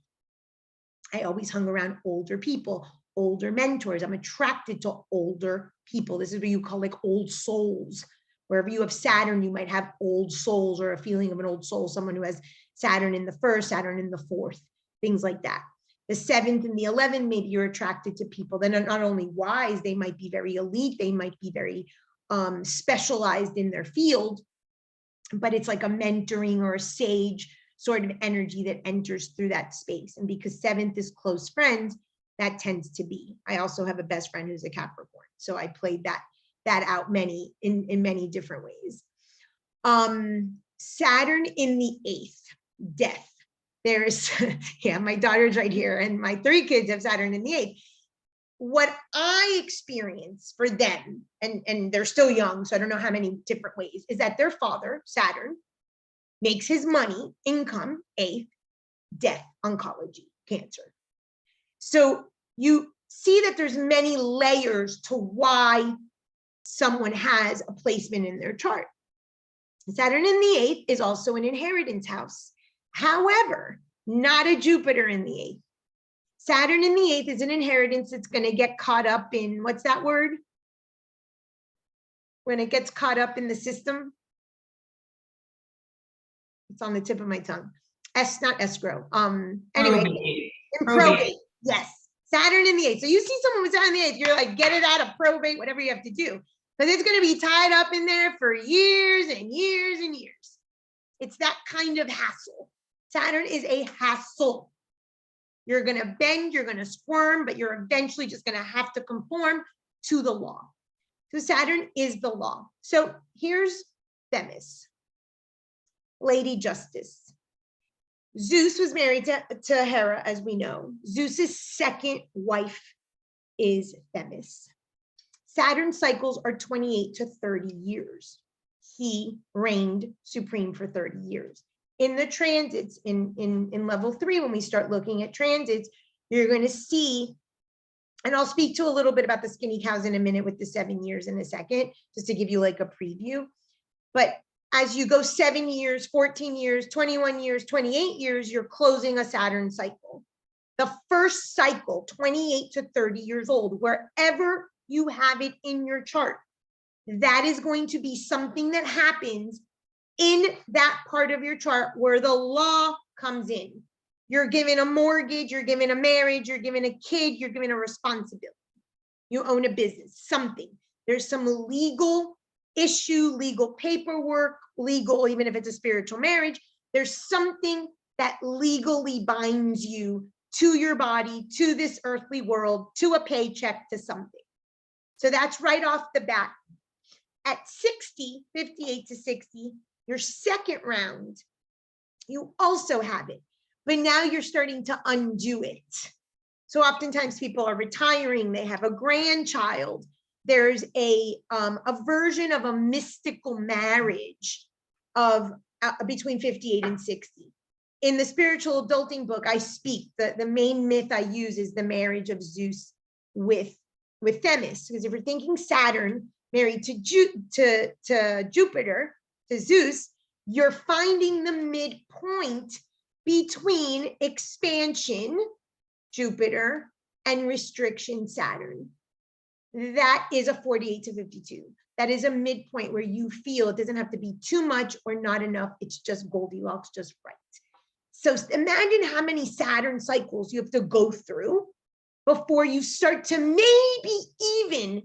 I always hung around older people, older mentors. I'm attracted to older people. This is what you call like old souls. Wherever you have Saturn, you might have old souls or a feeling of an old soul, someone who has Saturn in the 1st, Saturn in the 4th, things like that. The 7th and the 11th, maybe you're attracted to people that are not only wise, they might be very elite, they might be very specialized in their field, but it's like a mentoring or a sage sort of energy that enters through that space. And because 7th is close friends, that tends to be. I also have a best friend who's a Capricorn. So I played that out in many different ways. Saturn in the 8th, death. There's, yeah, my daughter's right here, and my 3 kids have Saturn in the 8th. What I experience for them, and they're still young, so I don't know how many different ways, is that their father, Saturn, makes his money, income, 8th, death, oncology, cancer. So you see that there's many layers to why someone has a placement in their chart. Saturn in the 8th is also an inheritance house. However, not a Jupiter in the 8th. Saturn in the 8th is an inheritance that's going to get caught up in, what's that word? When it gets caught up in the system. It's on the tip of my tongue. Not escrow. Anyway, in probate. Yes. Saturn in the 8th. So you see someone with Saturn in the 8th, you're like, get it out of probate, whatever you have to do. But it's going to be tied up in there for years and years and years. It's that kind of hassle. Saturn is a hassle. You're going to bend, you're going to squirm, but you're eventually just going to have to conform to the law. So Saturn is the law. So here's Themis, Lady Justice. Zeus was married to Hera, as we know. Zeus's 2nd wife is Themis. Saturn cycles are 28 to 30 years. He reigned supreme for 30 years. In the transits, in level 3, when we start looking at transits, you're going to see, and I'll speak to a little bit about the skinny cows in a minute with the 7 years in a second, just to give you like a preview. But as you go 7 years, 14 years, 21 years, 28 years, you're closing a Saturn cycle. The first cycle, 28 to 30 years old, wherever you have it in your chart, that is going to be something that happens in that part of your chart where the law comes in. You're given a mortgage, you're given a marriage, you're given a kid, you're given a responsibility. You own a business, something. There's some legal issue, legal paperwork, legal, even if it's a spiritual marriage, there's something that legally binds you to your body, to this earthly world, to a paycheck, to something. So that's right off the bat. At 60, 58 to 60, your second round, you also have it, but now you're starting to undo it. So oftentimes people are retiring, they have a grandchild. There's a version of a mystical marriage of between 58 and 60. In the spiritual adulting book, I speak, the main myth I use is the marriage of Zeus with Themis, because if you're thinking Saturn married to Jupiter, to Zeus, you're finding the midpoint between expansion, Jupiter, and restriction, Saturn. That is a 48 to 52. That is a midpoint where you feel it doesn't have to be too much or not enough. It's just Goldilocks, just right. So imagine how many Saturn cycles you have to go through before you start to maybe even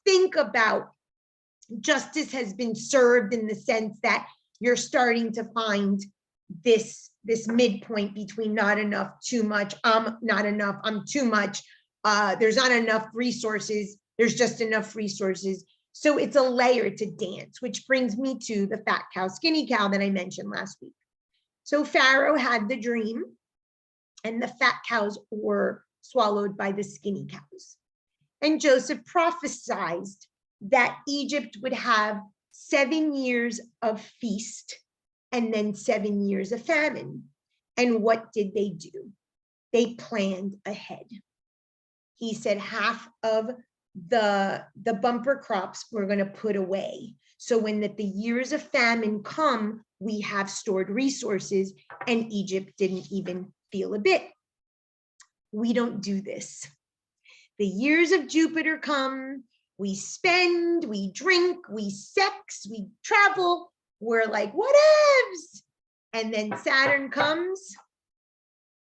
think about justice has been served, in the sense that you're starting to find this midpoint between not enough, too much, not enough, I'm too much, there's not enough resources, there's just enough resources. So it's a layer, it's a dance, which brings me to the fat cow, skinny cow that I mentioned last week. So Pharaoh had the dream, and the fat cows were swallowed by the skinny cows. And Joseph prophesied that Egypt would have 7 years of feast and then 7 years of famine. And what did they do? They planned ahead. He said half of the bumper crops we're going to put away. So when the years of famine come, we have stored resources, and Egypt didn't even feel a bit. We don't do this. The years of Jupiter come, we spend, we drink, we sex, we travel. We're like, whatevs. And then Saturn comes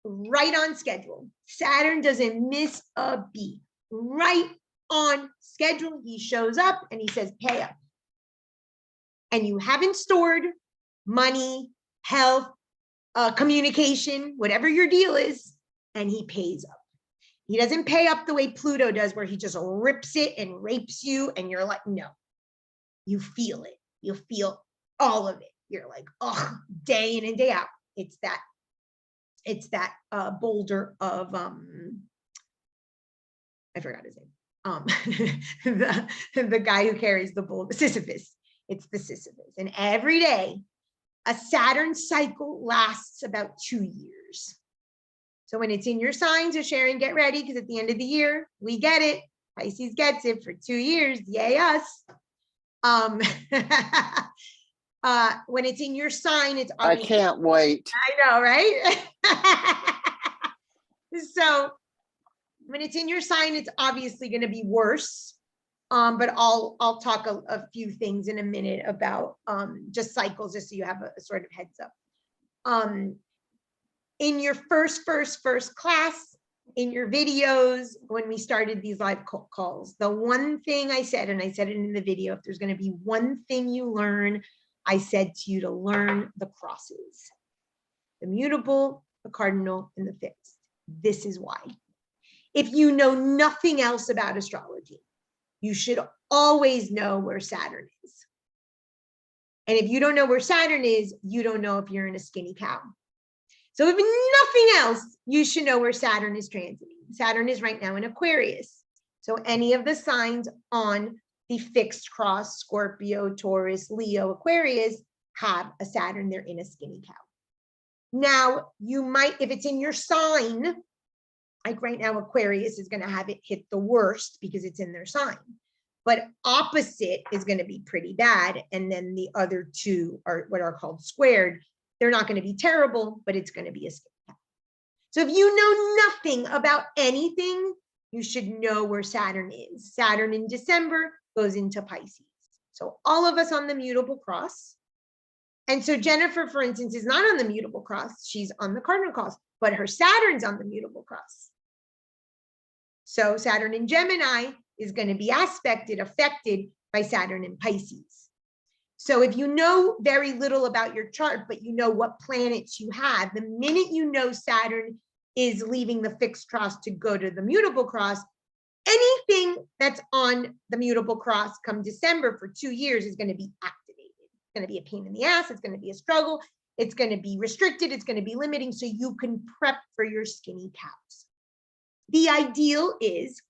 right on schedule. Saturn doesn't miss a beat. Right on schedule. He shows up and he says, pay up. And you haven't stored money, health, communication, whatever your deal is, and he pays up. He doesn't pay up the way Pluto does, where he just rips it and rapes you, and you're like, no. You feel it. You feel all of it. You're like, oh, day in and day out. It's that boulder of I forgot his name. The guy who carries the boulder, Sisyphus. It's the Sisyphus. And every day, a Saturn cycle lasts about 2 years. So when it's in your sign, so Sharon, get ready, because at the end of the year, we get it. Pisces gets it for 2 years. Yay, us. When it's in your sign, it's I can't wait. I know, right? So when it's in your sign, it's obviously going to be worse. But I'll talk a few things in a minute about just cycles, just so you have a sort of heads up. In your first class, in your videos, when we started these live calls, the one thing I said, and I said it in the video, if there's going to be one thing you learn, I said to you to learn the crosses, the mutable, the cardinal, and the fixed. This is why. If you know nothing else about astrology, you should always know where Saturn is. And if you don't know where Saturn is, you don't know if you're in a skinny cow. So if nothing else, you should know where Saturn is transiting. Saturn is right now in Aquarius. So any of the signs on the fixed cross, Scorpio, Taurus, Leo, Aquarius, have a Saturn, they're in a skinny cow. Now, you might, if it's in your sign, like right now, Aquarius is going to have it hit the worst because it's in their sign. But opposite is going to be pretty bad. And then the other two are what are called squared. They're not going to be terrible, but it's going to be a skinny cow. So if you know nothing about anything, you should know where Saturn is. Saturn in December goes into Pisces. So all of us on the mutable cross. And so Jennifer, for instance, is not on the mutable cross. She's on the cardinal cross, but her Saturn's on the mutable cross. So Saturn in Gemini is going to be affected by Saturn in Pisces. So if you know very little about your chart, but you know what planets you have, the minute you know Saturn is leaving the fixed cross to go to the mutable cross, anything that's on the mutable cross come December for 2 years is going to be activated. It's going to be a pain in the ass. It's going to be a struggle. It's going to be restricted. It's going to be limiting, so you can prep for your skinny cows. The ideal is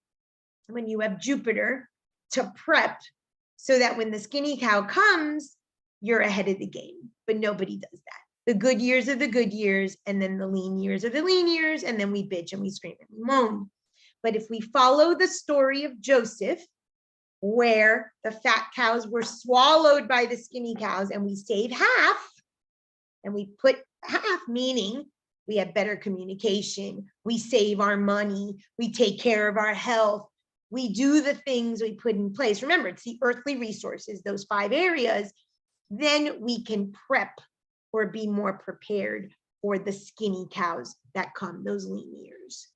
when you have Jupiter to prep so that when the skinny cow comes, you're ahead of the game, but nobody does that. The good years are the good years, and then the lean years are the lean years, and then we bitch and we scream and we moan. But if we follow the story of Joseph, where the fat cows were swallowed by the skinny cows, and we save half, and we put half, meaning we have better communication, we save our money, we take care of our health, we do the things we put in place. Remember, it's the earthly resources, those 5 areas, then we can prep or be more prepared for the skinny cows that come, those lean years.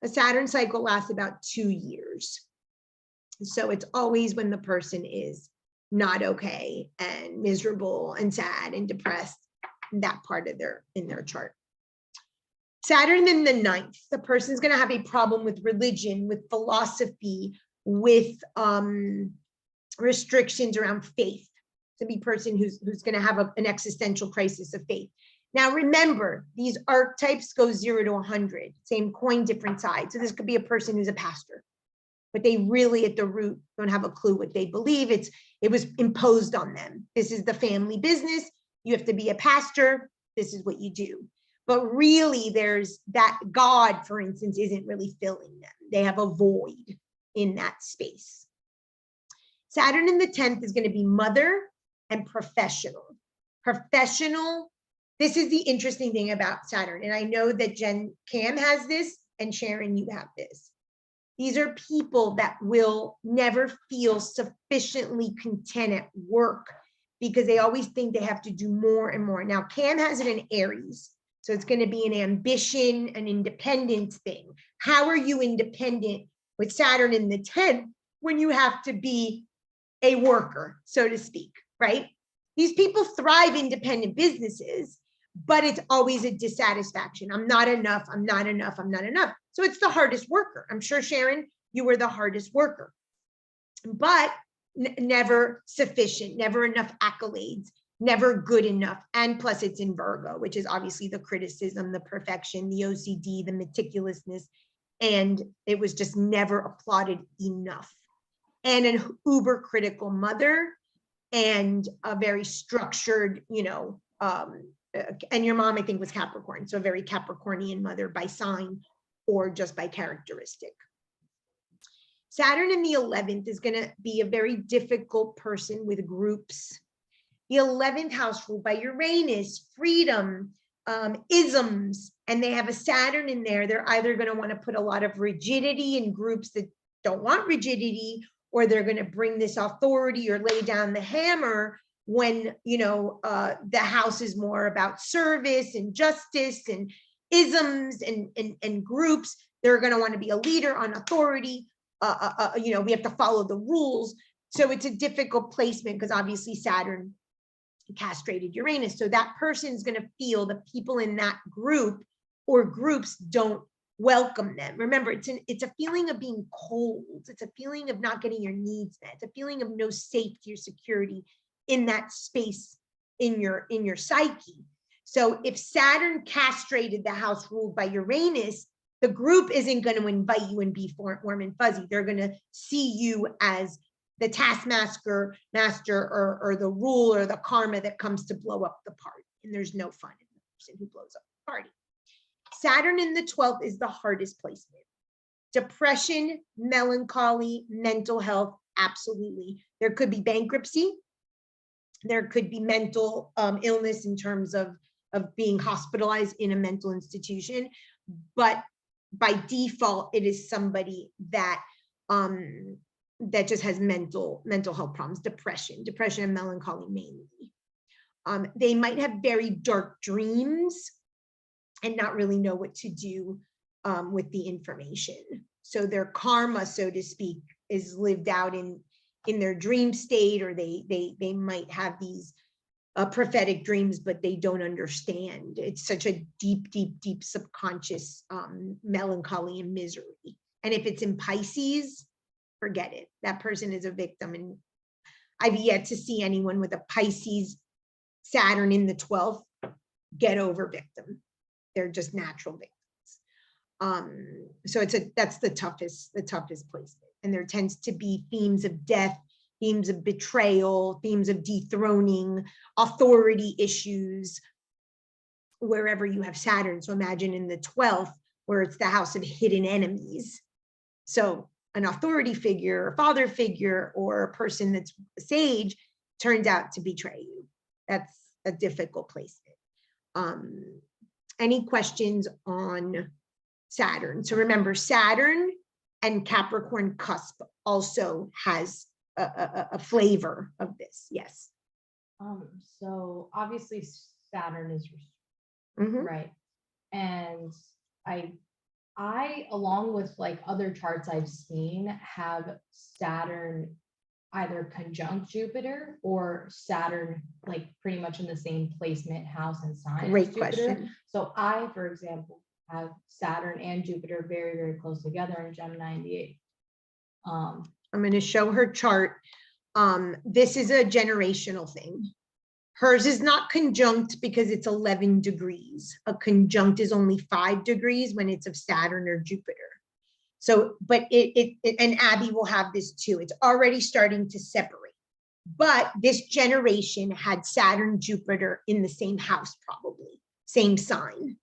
A Saturn cycle lasts about 2 years. So it's always when the person is not okay and miserable and sad and depressed, that part of in their chart. Saturn in the 9th, the person's going to have a problem with religion, with philosophy, with restrictions around faith, to be a person who's going to have an existential crisis of faith. Now, remember, these archetypes go 0 to 100, same coin, different sides. So this could be a person who's a pastor, but they really at the root don't have a clue what they believe. It was imposed on them. This is the family business. You have to be a pastor. This is what you do. But really, there's that God, for instance, isn't really filling them. They have a void in that space. Saturn in the 10th is going to be mother and professional. Professional, this is the interesting thing about Saturn. And I know that Cam has this, and Sharon, you have this. These are people that will never feel sufficiently content at work because they always think they have to do more and more. Now, Cam has it in Aries. So it's going to be an ambition, an independence thing. How are you independent with Saturn in the 10th when you have to be a worker, so to speak, right? These people thrive independent businesses, but it's always a dissatisfaction. I'm not enough. I'm not enough. I'm not enough. So it's the hardest worker. I'm sure, Sharon, you were the hardest worker, but never sufficient, never enough accolades, never good enough. And plus it's in Virgo, which is obviously the criticism, the perfection, the OCD, the meticulousness. And it was just never applauded enough. And an uber critical mother and a very structured, and your mom, I think, was Capricorn. So a very Capricornian mother by sign or just by characteristic. Saturn in the 11th is going to be a very difficult person with groups. The 11th house ruled by Uranus, freedom, isms, and they have a Saturn in there. They're either going to want to put a lot of rigidity in groups that don't want rigidity, or they're going to bring this authority or lay down the hammer when, the house is more about service and justice and isms and groups. They're going to want to be a leader on authority. We have to follow the rules. So it's a difficult placement because obviously Saturn castrated Uranus. So that person is going to feel the people in that group or groups don't welcome them. Remember, it's a feeling of being cold. It's a feeling of not getting your needs met. It's a feeling of no safety or security in that space in your psyche. So if Saturn castrated the house ruled by Uranus, the group isn't going to invite you and be warm and fuzzy. They're going to see you as the taskmaster, or the rule or the karma that comes to blow up the party. And there's no fun in the person who blows up the party. Saturn in the 12th is the hardest placement. Depression, melancholy, mental health, absolutely. There could be bankruptcy. There could be mental illness in terms of being hospitalized in a mental institution. But by default, it is somebody that just has mental health problems, depression and melancholy mainly. They might have very dark dreams and not really know what to do with the information. So their karma, so to speak, is lived out in their dream state, or they might have these prophetic dreams, but they don't understand. It's such a deep subconscious melancholy and misery. And if it's in Pisces, forget it. That person is a victim. And I've yet to see anyone with a Pisces Saturn in the 12th get over victim. They're just natural victims. So that's the toughest placement. And there tends to be themes of death, themes of betrayal, themes of dethroning, authority issues, wherever you have Saturn. So imagine in the 12th, where it's the house of hidden enemies. So an authority figure, a father figure, or a person that's a sage turns out to betray you. That's a difficult placement. Any questions on Saturn? So remember, Saturn and Capricorn cusp also has a flavor of this. Yes. So obviously Saturn is right, and I along with like other charts I've seen have Saturn either conjunct Jupiter or Saturn like pretty much in the same placement, house and sign. Great question. So I, for example, have Saturn and Jupiter very, very close together in Gemini in the 8th. I'm going to show her chart. This is a generational thing. Hers is not conjunct because it's 11 degrees. A conjunct is only 5 degrees when it's of Saturn or Jupiter. So, but and Abby will have this too. It's already starting to separate. But this generation had Saturn, Jupiter in the same house, probably, same sign.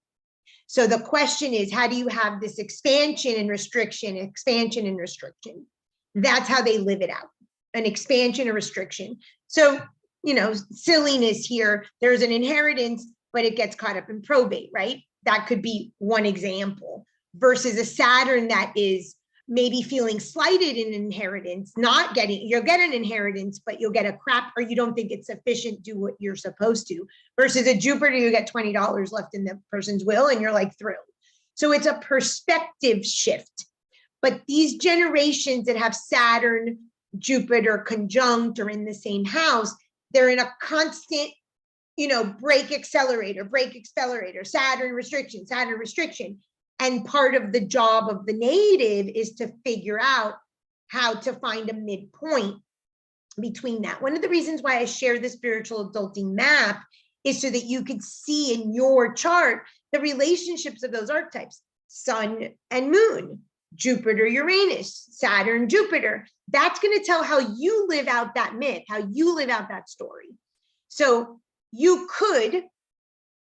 So the question is, how do you have this expansion and restriction, expansion and restriction? That's how they live it out, an expansion or restriction. So, you know, silliness here, there's an inheritance, but it gets caught up in probate, right? That could be one example versus a Saturn that is maybe feeling slighted in inheritance, not getting, you'll get an inheritance, but you'll get a crap, or you don't think it's sufficient, do what you're supposed to, versus a Jupiter, you get $20 left in the person's will and you're like thrilled. So it's a perspective shift. But these generations that have Saturn, Jupiter conjunct or in the same house, they're in a constant, you know, brake accelerator, Saturn restriction, Saturn restriction. And part of the job of the native is to figure out how to find a midpoint between that. One of the reasons why I share the spiritual adulting map is so that you could see in your chart the relationships of those archetypes, Sun and Moon, Jupiter, Uranus, Saturn, Jupiter. That's going to tell how you live out that myth, how you live out that story. So you could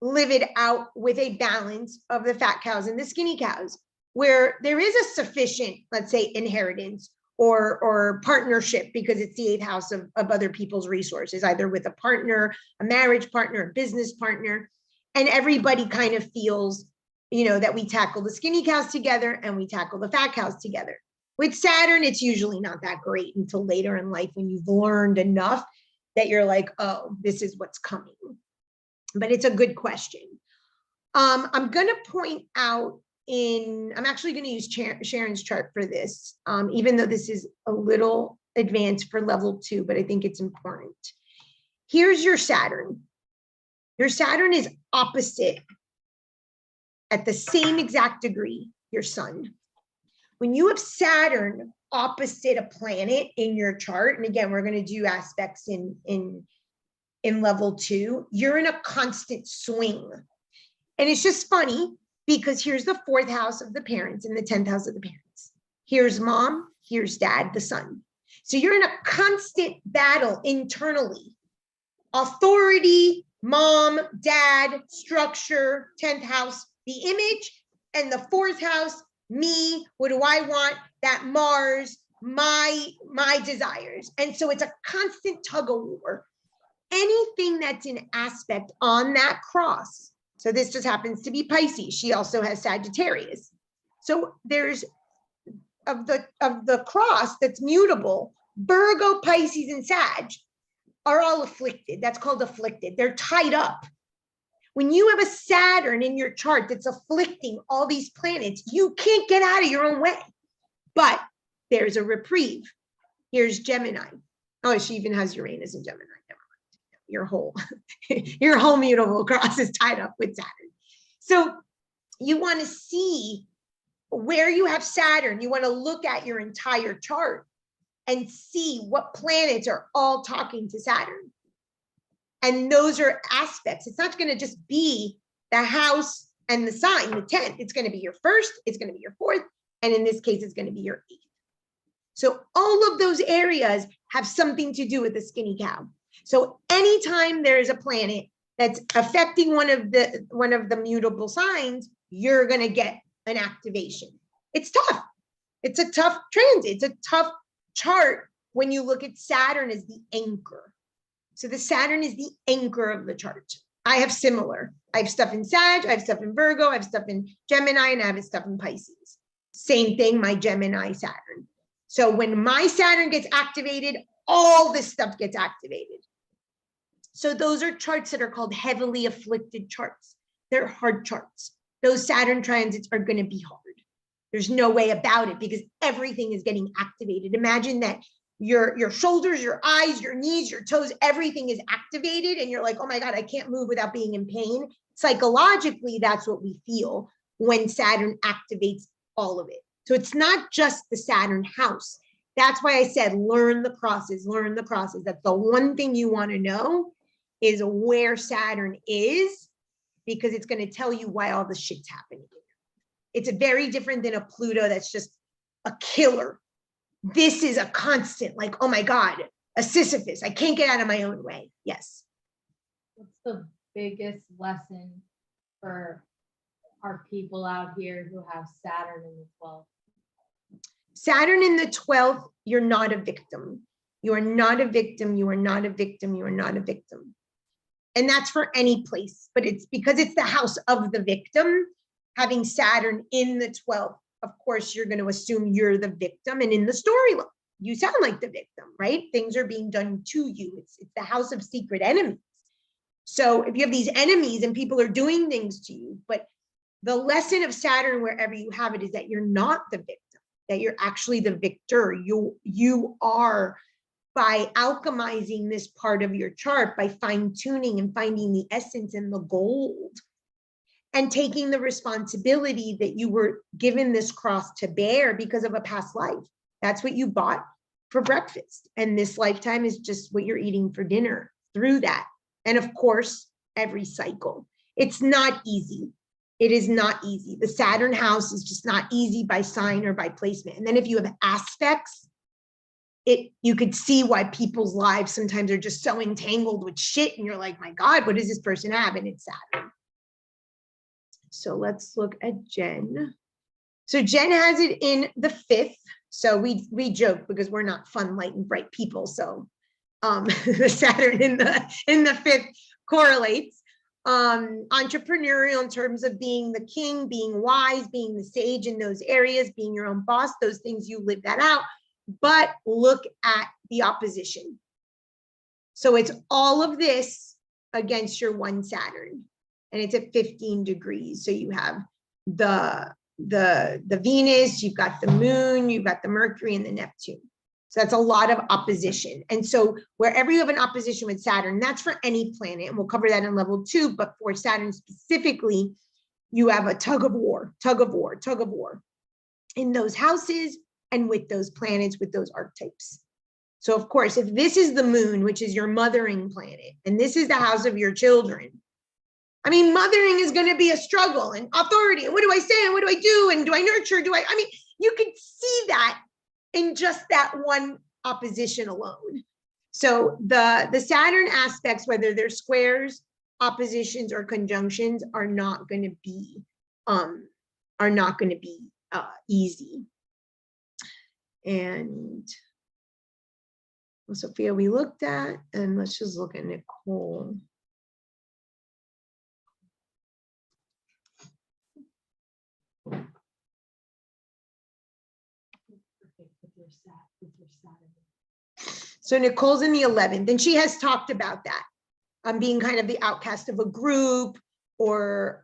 live it out with a balance of the fat cows and the skinny cows, where there is a sufficient, let's say, inheritance or partnership, because it's the 8th house of other people's resources, either with a partner, a marriage partner, a business partner, and everybody kind of feels, you know, that we tackle the skinny cows together and we tackle the fat cows together. With Saturn, it's usually not that great until later in life when you've learned enough that you're like, oh, this is what's coming. But it's a good question. I'm going to point out I'm actually going to use Sharon's chart for this, even though this is a little advanced for level 2, but I think it's important. Here's your Saturn. Your Saturn is opposite at the same exact degree your Sun. When you have Saturn opposite a planet in your chart, and again, we're going to do aspects in level 2, you're in a constant swing. And it's just funny because here's the 4th house of the parents and the 10th house of the parents. Here's mom, here's dad, the Sun. So you're in a constant battle internally. Authority, mom, dad, structure, 10th house, the image, and the 4th house, me, what do I want? That Mars, my desires. And so it's a constant tug of war. Anything that's an aspect on that cross. So this just happens to be Pisces. She also has Sagittarius. So there's of the cross that's mutable, Virgo, Pisces, and Sag are all afflicted. That's called afflicted. They're tied up. When you have a Saturn in your chart that's afflicting all these planets, you can't get out of your own way. But there's a reprieve. Here's Gemini. Oh, she even has Uranus in Gemini. Your whole mutable cross is tied up with Saturn. So you want to see where you have Saturn. You want to look at your entire chart and see what planets are all talking to Saturn. And those are aspects. It's not going to just be the house and the sign, the 10th. It's going to be your 1st, it's going to be your 4th, and in this case, it's going to be your 8th. So all of those areas have something to do with the skinny cow. So anytime there's a planet that's affecting one of the mutable signs, you're going to get an activation. It's tough. It's a tough transit. It's a tough chart when you look at Saturn as the anchor. So the Saturn is the anchor of the chart. I have similar. I have stuff in Sag, I have stuff in Virgo, I have stuff in Gemini, and I have stuff in Pisces. Same thing, my Gemini Saturn. So when my Saturn gets activated, all this stuff gets activated. So those are charts that are called heavily afflicted charts. They're hard charts. Those Saturn transits are going to be hard. There's no way about it because everything is getting activated. Imagine that your shoulders, your eyes, your knees, your toes, everything is activated and you're like, oh my God, I can't move without being in pain. Psychologically, that's what we feel when Saturn activates all of it. So it's not just the Saturn house. That's why I said, learn the crosses, learn the crosses. That's the one thing you want to know is where Saturn is, because it's going to tell you why all the shit's happening. It's very different than a Pluto that's just a killer. This is a constant, like, oh my God, a Sisyphus. I can't get out of my own way. Yes. What's the biggest lesson for our people out here who have Saturn in the 12th? Saturn in the 12th, you're not a victim. You are not a victim. You are not a victim. You are not a victim. And that's for any place, but it's because it's the house of the victim. Having Saturn in the 12th, of course, you're going to assume you're the victim. And in the storyline, you sound like the victim, right? Things are being done to you. It's the house of secret enemies. So if you have these enemies and people are doing things to you, but the lesson of Saturn, wherever you have it, is that you're not the victim, that you're actually the victor. You are, by alchemizing this part of your chart, by fine tuning and finding the essence and the gold, and taking the responsibility that you were given this cross to bear because of a past life. That's what you bought for breakfast. And this lifetime is just what you're eating for dinner through that. And of course, every cycle. It's not easy. It is not easy. The Saturn house is just not easy by sign or by placement. And then if you have aspects, you could see why people's lives sometimes are just so entangled with shit. And you're like, my God, what does this person have? And it's Saturn. So let's look at Jen. So Jen has it in the 5th. So we joke because we're not fun, light, and bright people. So the Saturn in the 5th correlates. Entrepreneurial in terms of being the king, being wise, being the sage in those areas, being your own boss, those things, you live that out. But look at the opposition. So it's all of this against your one Saturn. And it's at 15 degrees. So you have the Venus, you've got the moon, you've got the Mercury and the Neptune. So that's a lot of opposition. And so wherever you have an opposition with Saturn, that's for any planet, and we'll cover that in level 2, but for Saturn specifically, you have a tug of war in those houses and with those planets, with those archetypes. So of course, if this is the moon, which is your mothering planet, and this is the house of your children, I mean, mothering is going to be a struggle, and authority, and what do I say, and what do I do, and do I nurture, I mean, you can see that in just that one opposition alone. So the Saturn aspects, whether they're squares, oppositions, or conjunctions, are not going to be easy. And Sophia, we looked at, and let's just look at Nicole. So Nicole's in the 11th, and she has talked about that, being kind of the outcast of a group, or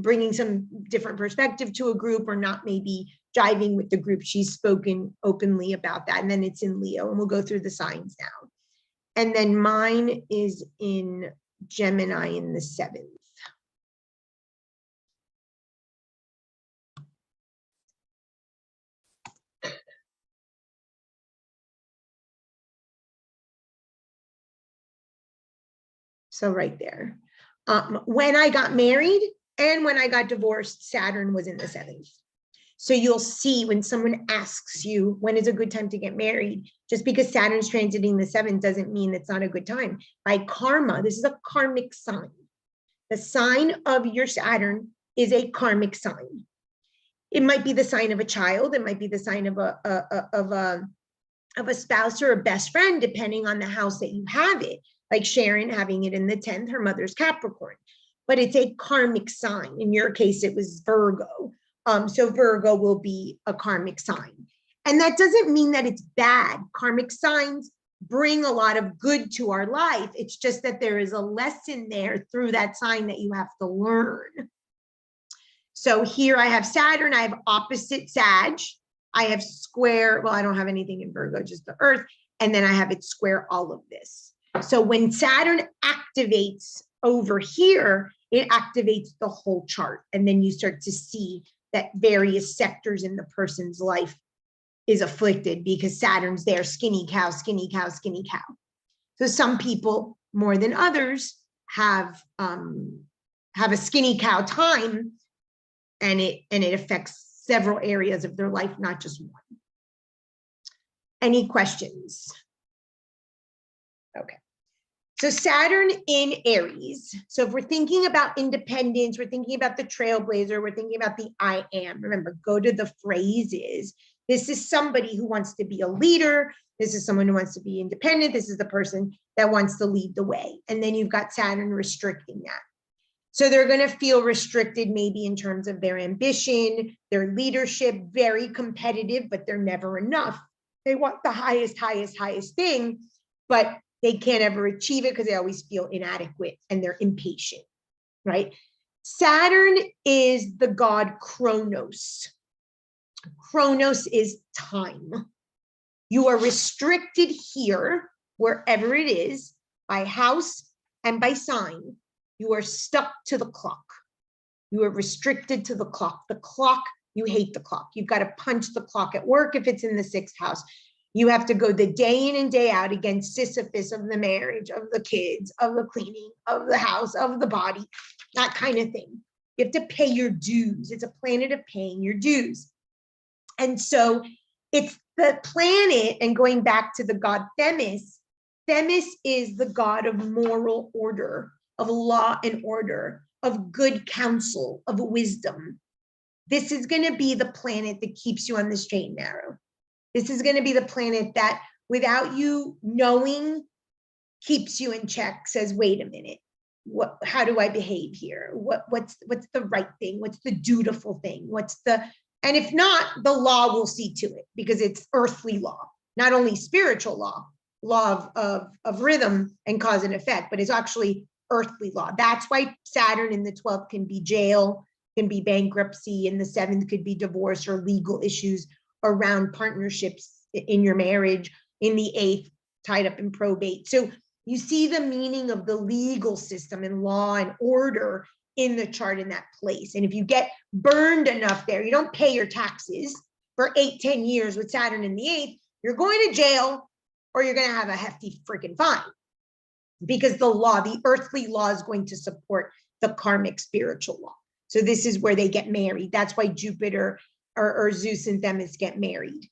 bringing some different perspective to a group, or not maybe jiving with the group. She's spoken openly about that. And then it's in Leo, and we'll go through the signs now. And then mine is in Gemini in the 7th. So right there. When I got married and when I got divorced, Saturn was in the 7th. So you'll see when someone asks you, when is a good time to get married? Just because Saturn's transiting the 7th doesn't mean it's not a good time. By karma, this is a karmic sign. The sign of your Saturn is a karmic sign. It might be the sign of a child. It might be the sign of a spouse or a best friend, depending on the house that you have it. Like Sharon having it in the 10th, her mother's Capricorn, but it's a karmic sign. In your case, it was Virgo. So Virgo will be a karmic sign. And that doesn't mean that it's bad. Karmic signs bring a lot of good to our life. It's just that there is a lesson there through that sign that you have to learn. So here I have Saturn, I have opposite Sag, I have square, well, I don't have anything in Virgo, just the Earth, and then I have it square all of this. So when Saturn activates over here, it activates the whole chart. And then you start to see that various sectors in the person's life is afflicted because Saturn's there, skinny cow, skinny cow, skinny cow. So some people more than others have a skinny cow time, and it affects several areas of their life, not just one. Any questions? Okay. So Saturn in Aries. So if we're thinking about independence, we're thinking about the trailblazer, we're thinking about the I am. Remember, go to the phrases. This is somebody who wants to be a leader. This is someone who wants to be independent. This is the person that wants to lead the way. And then you've got Saturn restricting that. So they're going to feel restricted maybe in terms of their ambition, their leadership, very competitive, but they're never enough. They want the highest, highest, highest thing, but they can't ever achieve it because they always feel inadequate and they're impatient, right? Saturn is the god Chronos. Chronos is time. You are restricted here, wherever it is, by house and by sign. You are stuck to the clock. You are restricted to the clock. The clock, you hate the clock. You've got to punch the clock at work if it's in the 6th house. You have to go the day in and day out against Sisyphus of the marriage, of the kids, of the cleaning, of the house, of the body, that kind of thing. You have to pay your dues. It's a planet of paying your dues. And so it's the planet, and going back to the god Themis, Themis is the god of moral order, of law and order, of good counsel, of wisdom. This is going to be the planet that keeps you on the straight and narrow. This is going to be the planet that, without you knowing, keeps you in check, says, wait a minute, how do I behave here? What's the right thing? What's the dutiful thing? And if not, the law will see to it, because it's earthly law, not only spiritual law of rhythm and cause and effect, but it's actually earthly law. That's why Saturn in the 12th can be jail, can be bankruptcy, and the 7th could be divorce or legal issues around partnerships in your marriage, in the 8th, tied up in probate. So you see the meaning of the legal system and law and order in the chart in that place. And if you get burned enough there, you don't pay your taxes for 8-10 years with Saturn in the 8th, you're going to jail, or you're going to have a hefty freaking fine, because the law, the earthly law, is going to support the karmic spiritual law. So this is where they get married. That's why Jupiter or Zeus and Themis get married,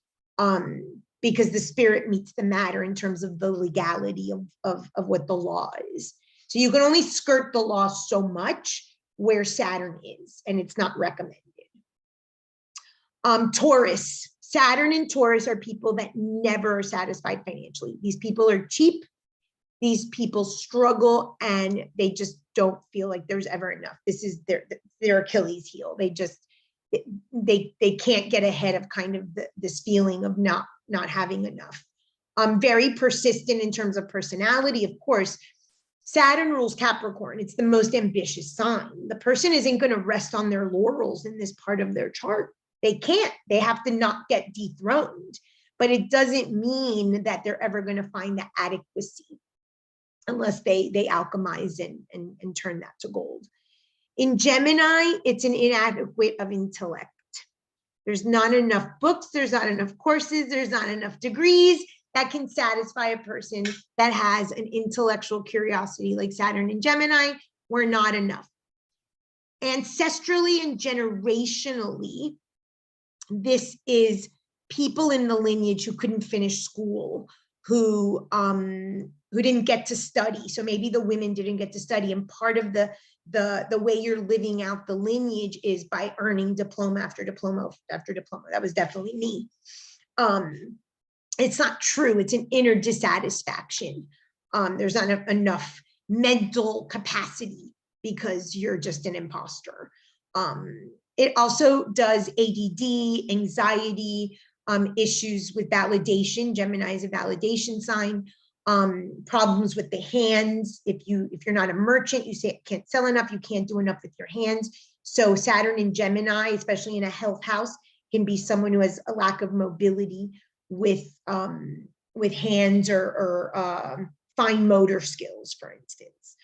because the spirit meets the matter in terms of the legality of what the law is. So you can only skirt the law so much where Saturn is, and it's not recommended. Taurus, Saturn and Taurus are people that never are satisfied financially. These people are cheap. These people struggle, and they just don't feel like there's ever enough. This is their Achilles heel. They can't get ahead of kind of this feeling of not having enough. Very persistent in terms of personality. Of course, Saturn rules Capricorn. It's the most ambitious sign. The person isn't going to rest on their laurels in this part of their chart. They can't. They have to not get dethroned. But it doesn't mean that they're ever going to find the adequacy unless they alchemize and turn that to gold. In Gemini, it's an inadequate of intellect. There's not enough books, there's not enough courses, there's not enough degrees that can satisfy a person that has an intellectual curiosity like Saturn in Gemini. We're not enough. Ancestrally and generationally, this is people in the lineage who couldn't finish school, who didn't get to study. So maybe the women didn't get to study, and part of the way you're living out the lineage is by earning diploma after diploma after diploma. That was definitely me. It's not true. It's an inner dissatisfaction. There's not enough mental capacity because you're just an imposter. It also does ADD, anxiety, issues with validation. Gemini is a validation sign. Problems with the hands. If you're not a merchant, you say can't sell enough, you can't do enough with your hands. So Saturn in Gemini, especially in a health house, can be someone who has a lack of mobility with hands or fine motor skills, for instance.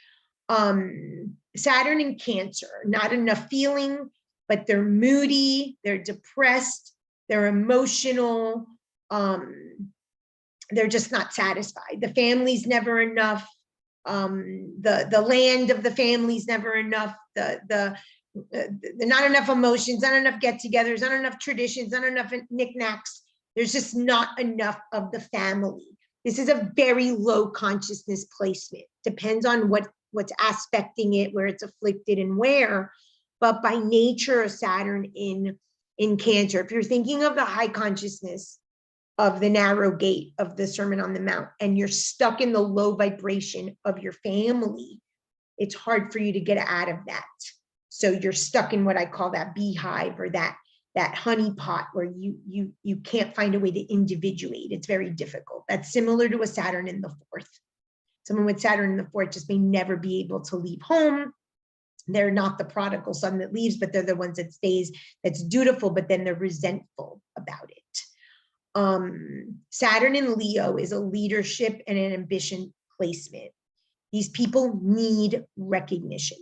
Saturn in Cancer, not enough feeling, but they're moody, they're depressed, they're emotional, They're just not satisfied. The family's never enough. The land of the family's never enough. The not enough emotions, not enough get-togethers, not enough traditions, not enough knickknacks. There's just not enough of the family. This is a very low consciousness placement. Depends on what's aspecting it, where it's afflicted and where. But by nature of Saturn in Cancer, if you're thinking of the high consciousness of the narrow gate of the Sermon on the Mount, and you're stuck in the low vibration of your family, it's hard for you to get out of that. So you're stuck in what I call that beehive, or that honey pot, where you can't find a way to individuate. It's very difficult. That's similar to a Saturn in the 4th. Someone with Saturn in the 4th just may never be able to leave home. They're not the prodigal son that leaves, but they're the ones that stays, that's dutiful, but then they're resentful about it. Saturn in Leo is a leadership and an ambition placement. These people need recognition.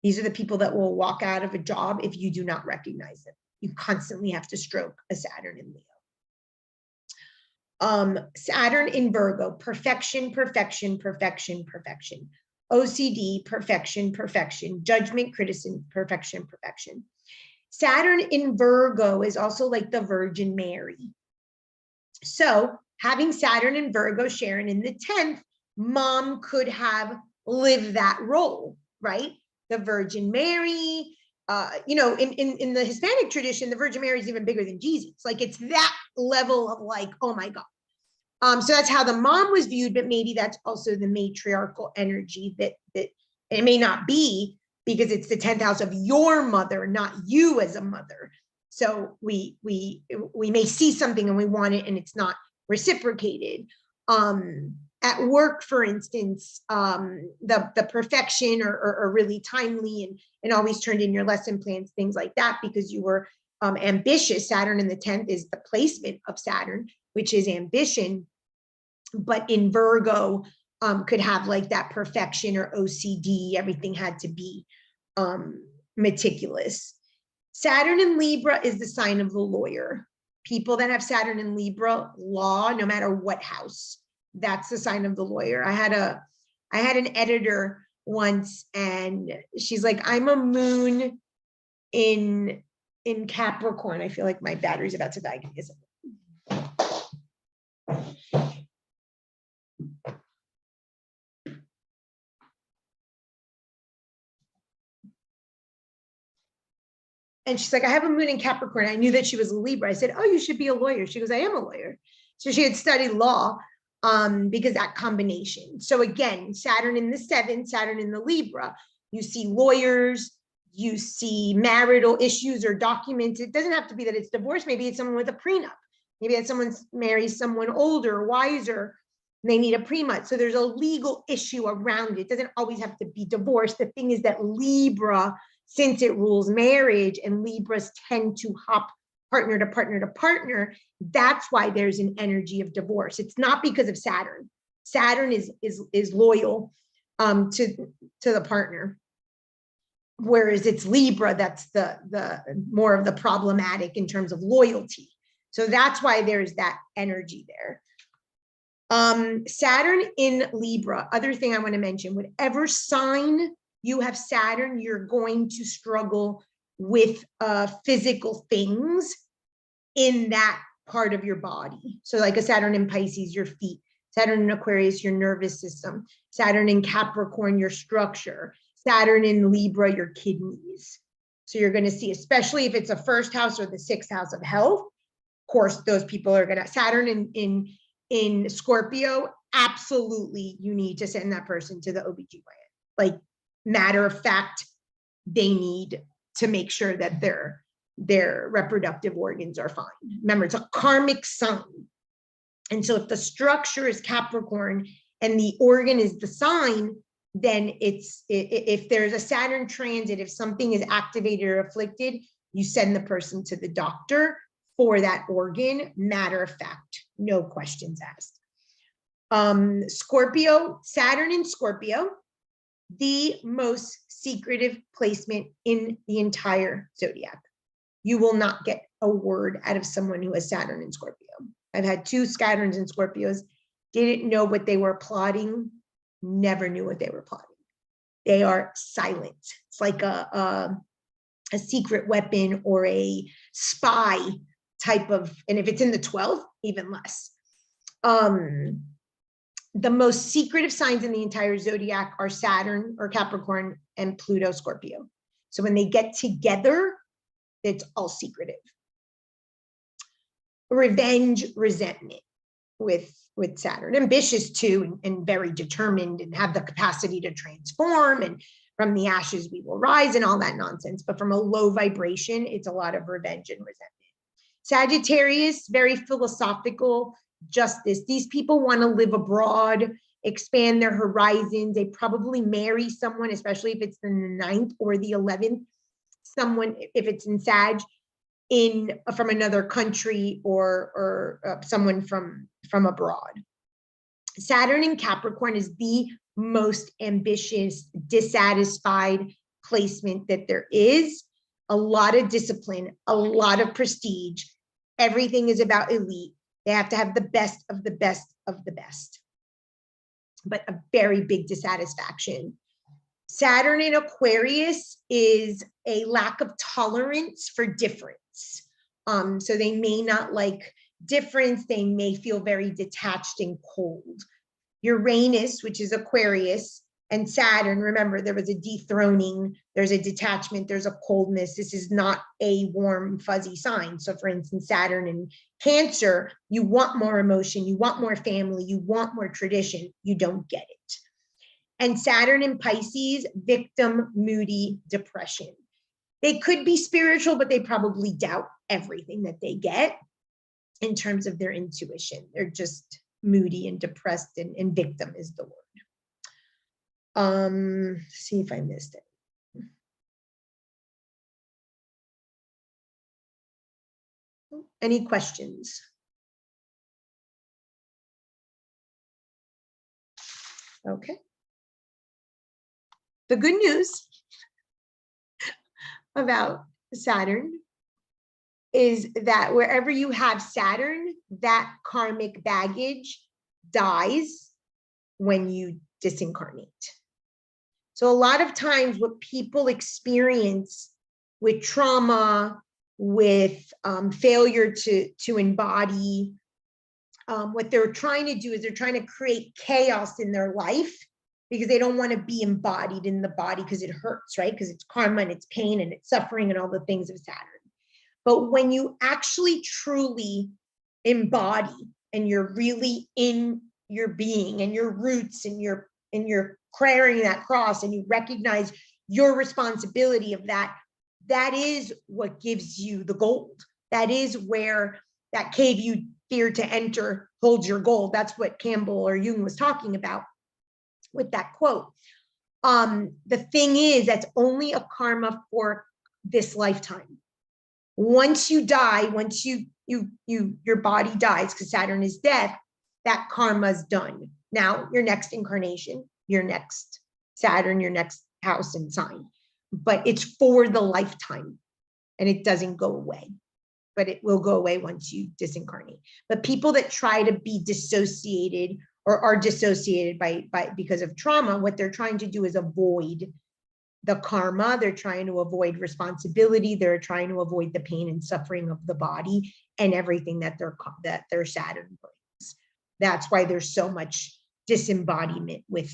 These are the people that will walk out of a job if you do not recognize them. You constantly have to stroke a Saturn in Leo. Saturn in Virgo, perfection, perfection, perfection, perfection. OCD, perfection, perfection. Judgment, criticism, perfection, perfection. Saturn in Virgo is also like the Virgin Mary. So having Saturn in Virgo, Sharon in the 10th, mom could have lived that role, right? The Virgin Mary, in the Hispanic tradition, the Virgin Mary is even bigger than Jesus. Like, it's that level of like, oh my God. So that's how the mom was viewed, but maybe that's also the matriarchal energy that it may not be, because it's the 10th house of your mother, not you as a mother. So we may see something and we want it and it's not reciprocated. At work, for instance, the perfection or really timely and always turned in your lesson plans, things like that, because you were ambitious. Saturn in the 10th is the placement of Saturn, which is ambition. But in Virgo, could have like that perfection or OCD. Everything had to be meticulous. Saturn in Libra is the sign of the lawyer. People that have Saturn in Libra, law, no matter what house, that's the sign of the lawyer. I had an editor once, and she's like, I'm a moon in Capricorn. I feel like my battery's about to die. Give me a second. And she's like, I have a moon in Capricorn. I knew that she was a Libra. I said, oh, you should be a lawyer. She goes, I am a lawyer. So she had studied law because that combination. So again, Saturn in the 7th, Saturn in the Libra, you see lawyers, you see marital issues or documents. It doesn't have to be that it's divorce. Maybe it's someone with a prenup. Maybe it's someone marries someone older, wiser, and they need a prenup. So there's a legal issue around it. It doesn't always have to be divorce. The thing is that Libra, since it rules marriage, and Libras tend to hop partner to partner to partner, that's why there's an energy of divorce. It's not because of Saturn. Saturn is loyal to the partner, whereas it's Libra that's the more of the problematic in terms of loyalty. So that's why there's that energy there. Saturn in Libra, other thing I want to mention, whatever sign you have Saturn, you're going to struggle with physical things in that part of your body. So like a Saturn in Pisces, your feet, Saturn in Aquarius, your nervous system, Saturn in Capricorn, your structure, Saturn in Libra, your kidneys. So you're going to see, especially if it's a 1st house or the 6th house of health, of course, those people are going to, Saturn in Scorpio, absolutely, you need to send that person to the OBGYN. Like, matter of fact, they need to make sure that their reproductive organs are fine. Remember, it's a karmic sign. And so if the structure is Capricorn and the organ is the sign, then if there's a Saturn transit, if something is activated or afflicted, you send the person to the doctor for that organ, matter of fact, no questions asked. Scorpio, Saturn in Scorpio, the most secretive placement in the entire zodiac. You will not get a word out of someone who has Saturn in Scorpio. I've had 2 Saturns and Scorpios, didn't know what they were plotting, never knew what they were plotting. They are silent. It's like a secret weapon or a spy type of, and if it's in the 12th, even less. The most secretive signs in the entire zodiac are Saturn or Capricorn and Pluto Scorpio. So when they get together, it's all secretive. Revenge, resentment with Saturn. Ambitious too, and very determined and have the capacity to transform, and from the ashes we will rise and all that nonsense. But from a low vibration, it's a lot of revenge and resentment. Sagittarius, very philosophical, justice. These people want to live abroad, expand their horizons. They probably marry someone, especially if it's in the 9th or the 11th, someone, if it's in Sag, from another country or someone from abroad. Saturn in Capricorn is the most ambitious, dissatisfied placement that there is. A lot of discipline, a lot of prestige. Everything is about elite. They have to have the best of the best of the best, but a very big dissatisfaction. Saturn in Aquarius is a lack of tolerance for difference. So they may not like difference. They may feel very detached and cold. Uranus, which is Aquarius, and Saturn, remember, there was a dethroning, there's a detachment, there's a coldness. This is not a warm, fuzzy sign. So for instance, Saturn in Cancer, you want more emotion, you want more family, you want more tradition, you don't get it. And Saturn in Pisces, victim, moody, depression. They could be spiritual, but they probably doubt everything that they get in terms of their intuition. They're just moody and depressed, and victim is the word. See if I missed it. Any questions? Okay. The good news about Saturn is that wherever you have Saturn, that karmic baggage dies when you disincarnate. So a lot of times what people experience with trauma, with failure to embody, what they're trying to do is they're trying to create chaos in their life because they don't want to be embodied in the body because it hurts, right? Because it's karma and it's pain and it's suffering and all the things of Saturn. But when you actually truly embody and you're really in your being and your roots and you're carrying that cross and you recognize your responsibility of that, that is what gives you the gold. That is where that cave you fear to enter holds your gold. That's what Campbell or Jung was talking about with that quote. The thing is, that's only a karma for this lifetime. Once you die, once your body dies, because Saturn is death, that karma's done. Now, your next incarnation, your next Saturn, your next house and sign, but it's for the lifetime and it doesn't go away, but it will go away once you disincarnate. But people that try to be dissociated or are dissociated because of trauma, what they're trying to do is avoid the karma. They're trying to avoid responsibility. They're trying to avoid the pain and suffering of the body and everything that their Saturn brings. That's why there's so much disembodiment with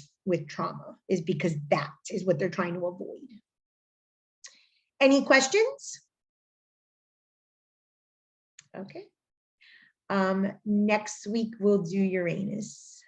trauma, is because that is what they're trying to avoid. Any questions? Okay. Next week we'll do Uranus.